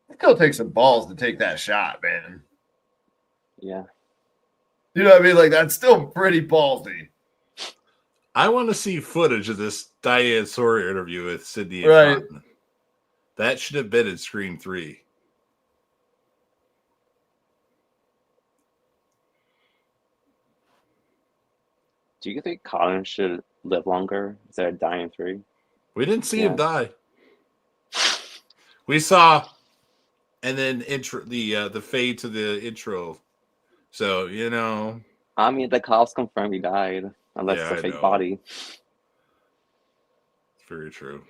It still takes some balls to take that shot, man. Yeah. You know what I mean? Like, that's still pretty ballsy. I want to see footage of this Diane Sawyer interview with Sydney and Right. Cotton. That should have been in Scream 3. Do you think Colin should live longer instead of dying in 3? We didn't see him Yeah. die. We saw, and then the fade to the intro. So I mean, the cops confirmed he died, unless Yeah, it's a I fake know. body. It's very true.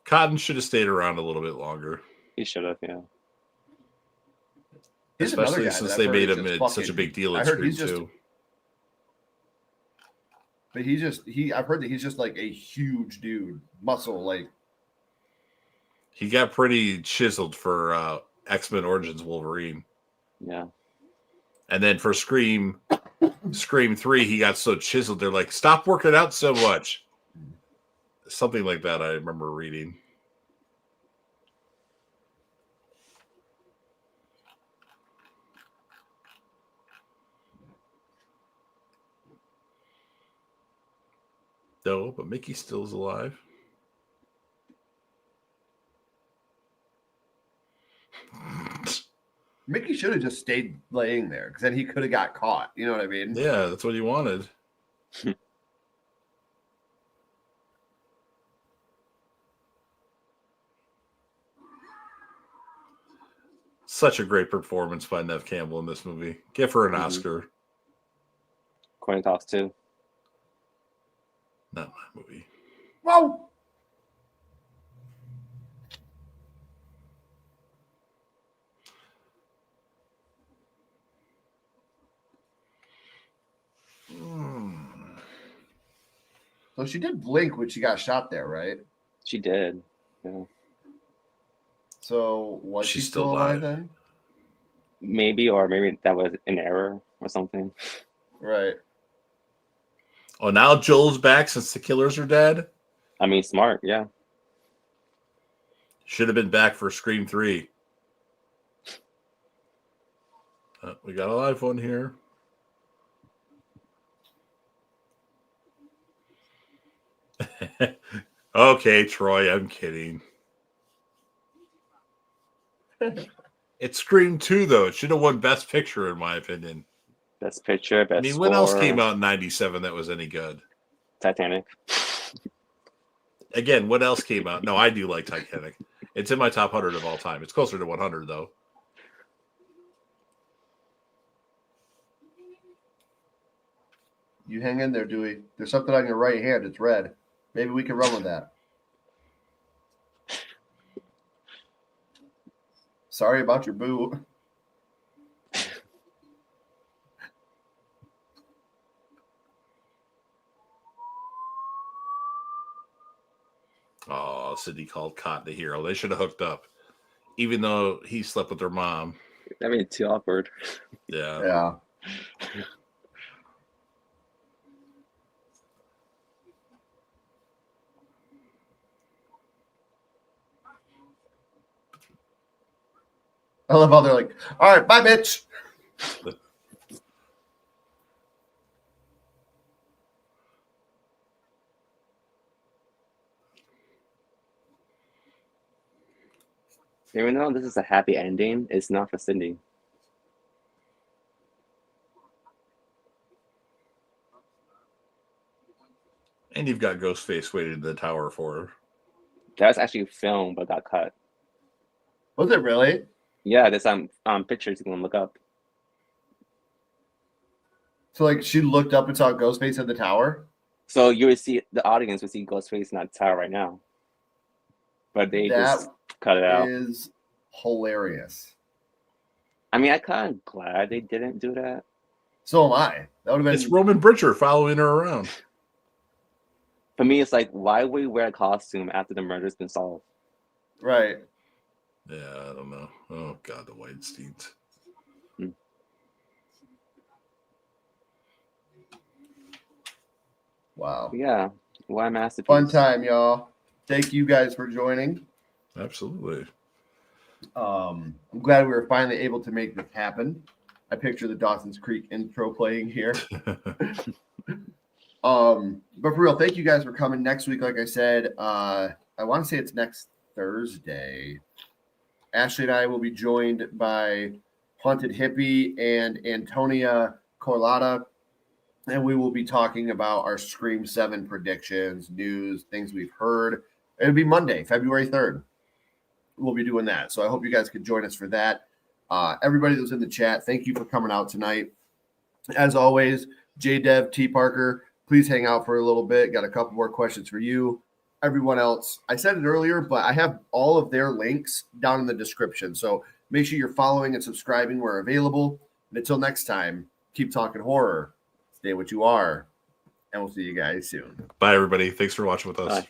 Cotton should have stayed around a little bit longer. He should have, yeah. He's another Especially guy since that I've they heard made is him just such a fucking- big deal I in heard Scream he's just- 2. But I've heard that he's just like a huge dude, muscle, like. He got pretty chiseled for X-Men Origins Wolverine. Yeah. And then for Scream 3, he got so chiseled. They're like, stop working out so much. Something like that I remember reading. No, but Mickey still's alive. Mickey should have just stayed laying there because then he could have got caught. You know what I mean? Yeah, that's what he wanted. Such a great performance by Neve Campbell in this movie. Give her an Oscar. Coin toss too. Not my movie. Whoa! So she did blink when she got shot there, right? She did. Yeah. So was she She's still still alive alive. then? Maybe, or maybe that was an error or something. Right. Oh, now Joel's back since the killers are dead? I mean, smart, yeah. Should have been back for Scream 3. We got a live one here. Okay, Troy, I'm kidding. It's Scream 2, though. It should have won Best Picture, in my opinion. Best picture, best I mean, score. what else came out in 97 that was any good? Titanic. Again, what else came out? No, I do like Titanic. It's in my top 100 of all time. It's closer to 100, though. You hang in there, Dewey. There's something on your right hand. It's red. Maybe we can run with that. Sorry about your boo. Oh, Sydney called Cotton the hero. They should have hooked up, even though he slept with their mom. I mean, too awkward. Yeah. Yeah. I love how they're like, all right, bye, bitch. Even though this is a happy ending, it's not for Cindy. And you've got Ghostface waiting in the tower for her. That's actually filmed, but got cut. Was it really? Yeah, there's some pictures you can look up. So, like, she looked up and saw Ghostface in the tower? So you would see, the audience would see Ghostface in that tower right now. But they just cut it out. Is hilarious. I mean, I kind of glad they didn't do that. So am I. That would have been. It's Roman Bridger following her around. For me, it's like, why would we wear a costume after the murder's been solved? Right. Yeah, I don't know. Oh, God, the Weinsteins. Wow. Yeah. Why masterpiece? Fun time, y'all. Thank you guys for joining. Absolutely. I'm glad we were finally able to make this happen. I picture the Dawson's Creek intro playing here. But for real, thank you guys for coming next week. Like I said, I want to say it's next Thursday. Ashley and I will be joined by Haunted Hippie and Antonia Corlata, and we will be talking about our Scream 7 predictions, news, things we've heard. It'll be Monday, February 3rd. We'll be doing that. So I hope you guys could join us for that. Everybody that was in the chat, thank you for coming out tonight. As always, J-Dev, T.Parker, please hang out for a little bit. Got a couple more questions for you. Everyone else, I said it earlier, but I have all of their links down in the description. So make sure you're following and subscribing where available. And until next time, keep talking horror. Stay what you are. And we'll see you guys soon. Bye, everybody. Thanks for watching with us. Bye.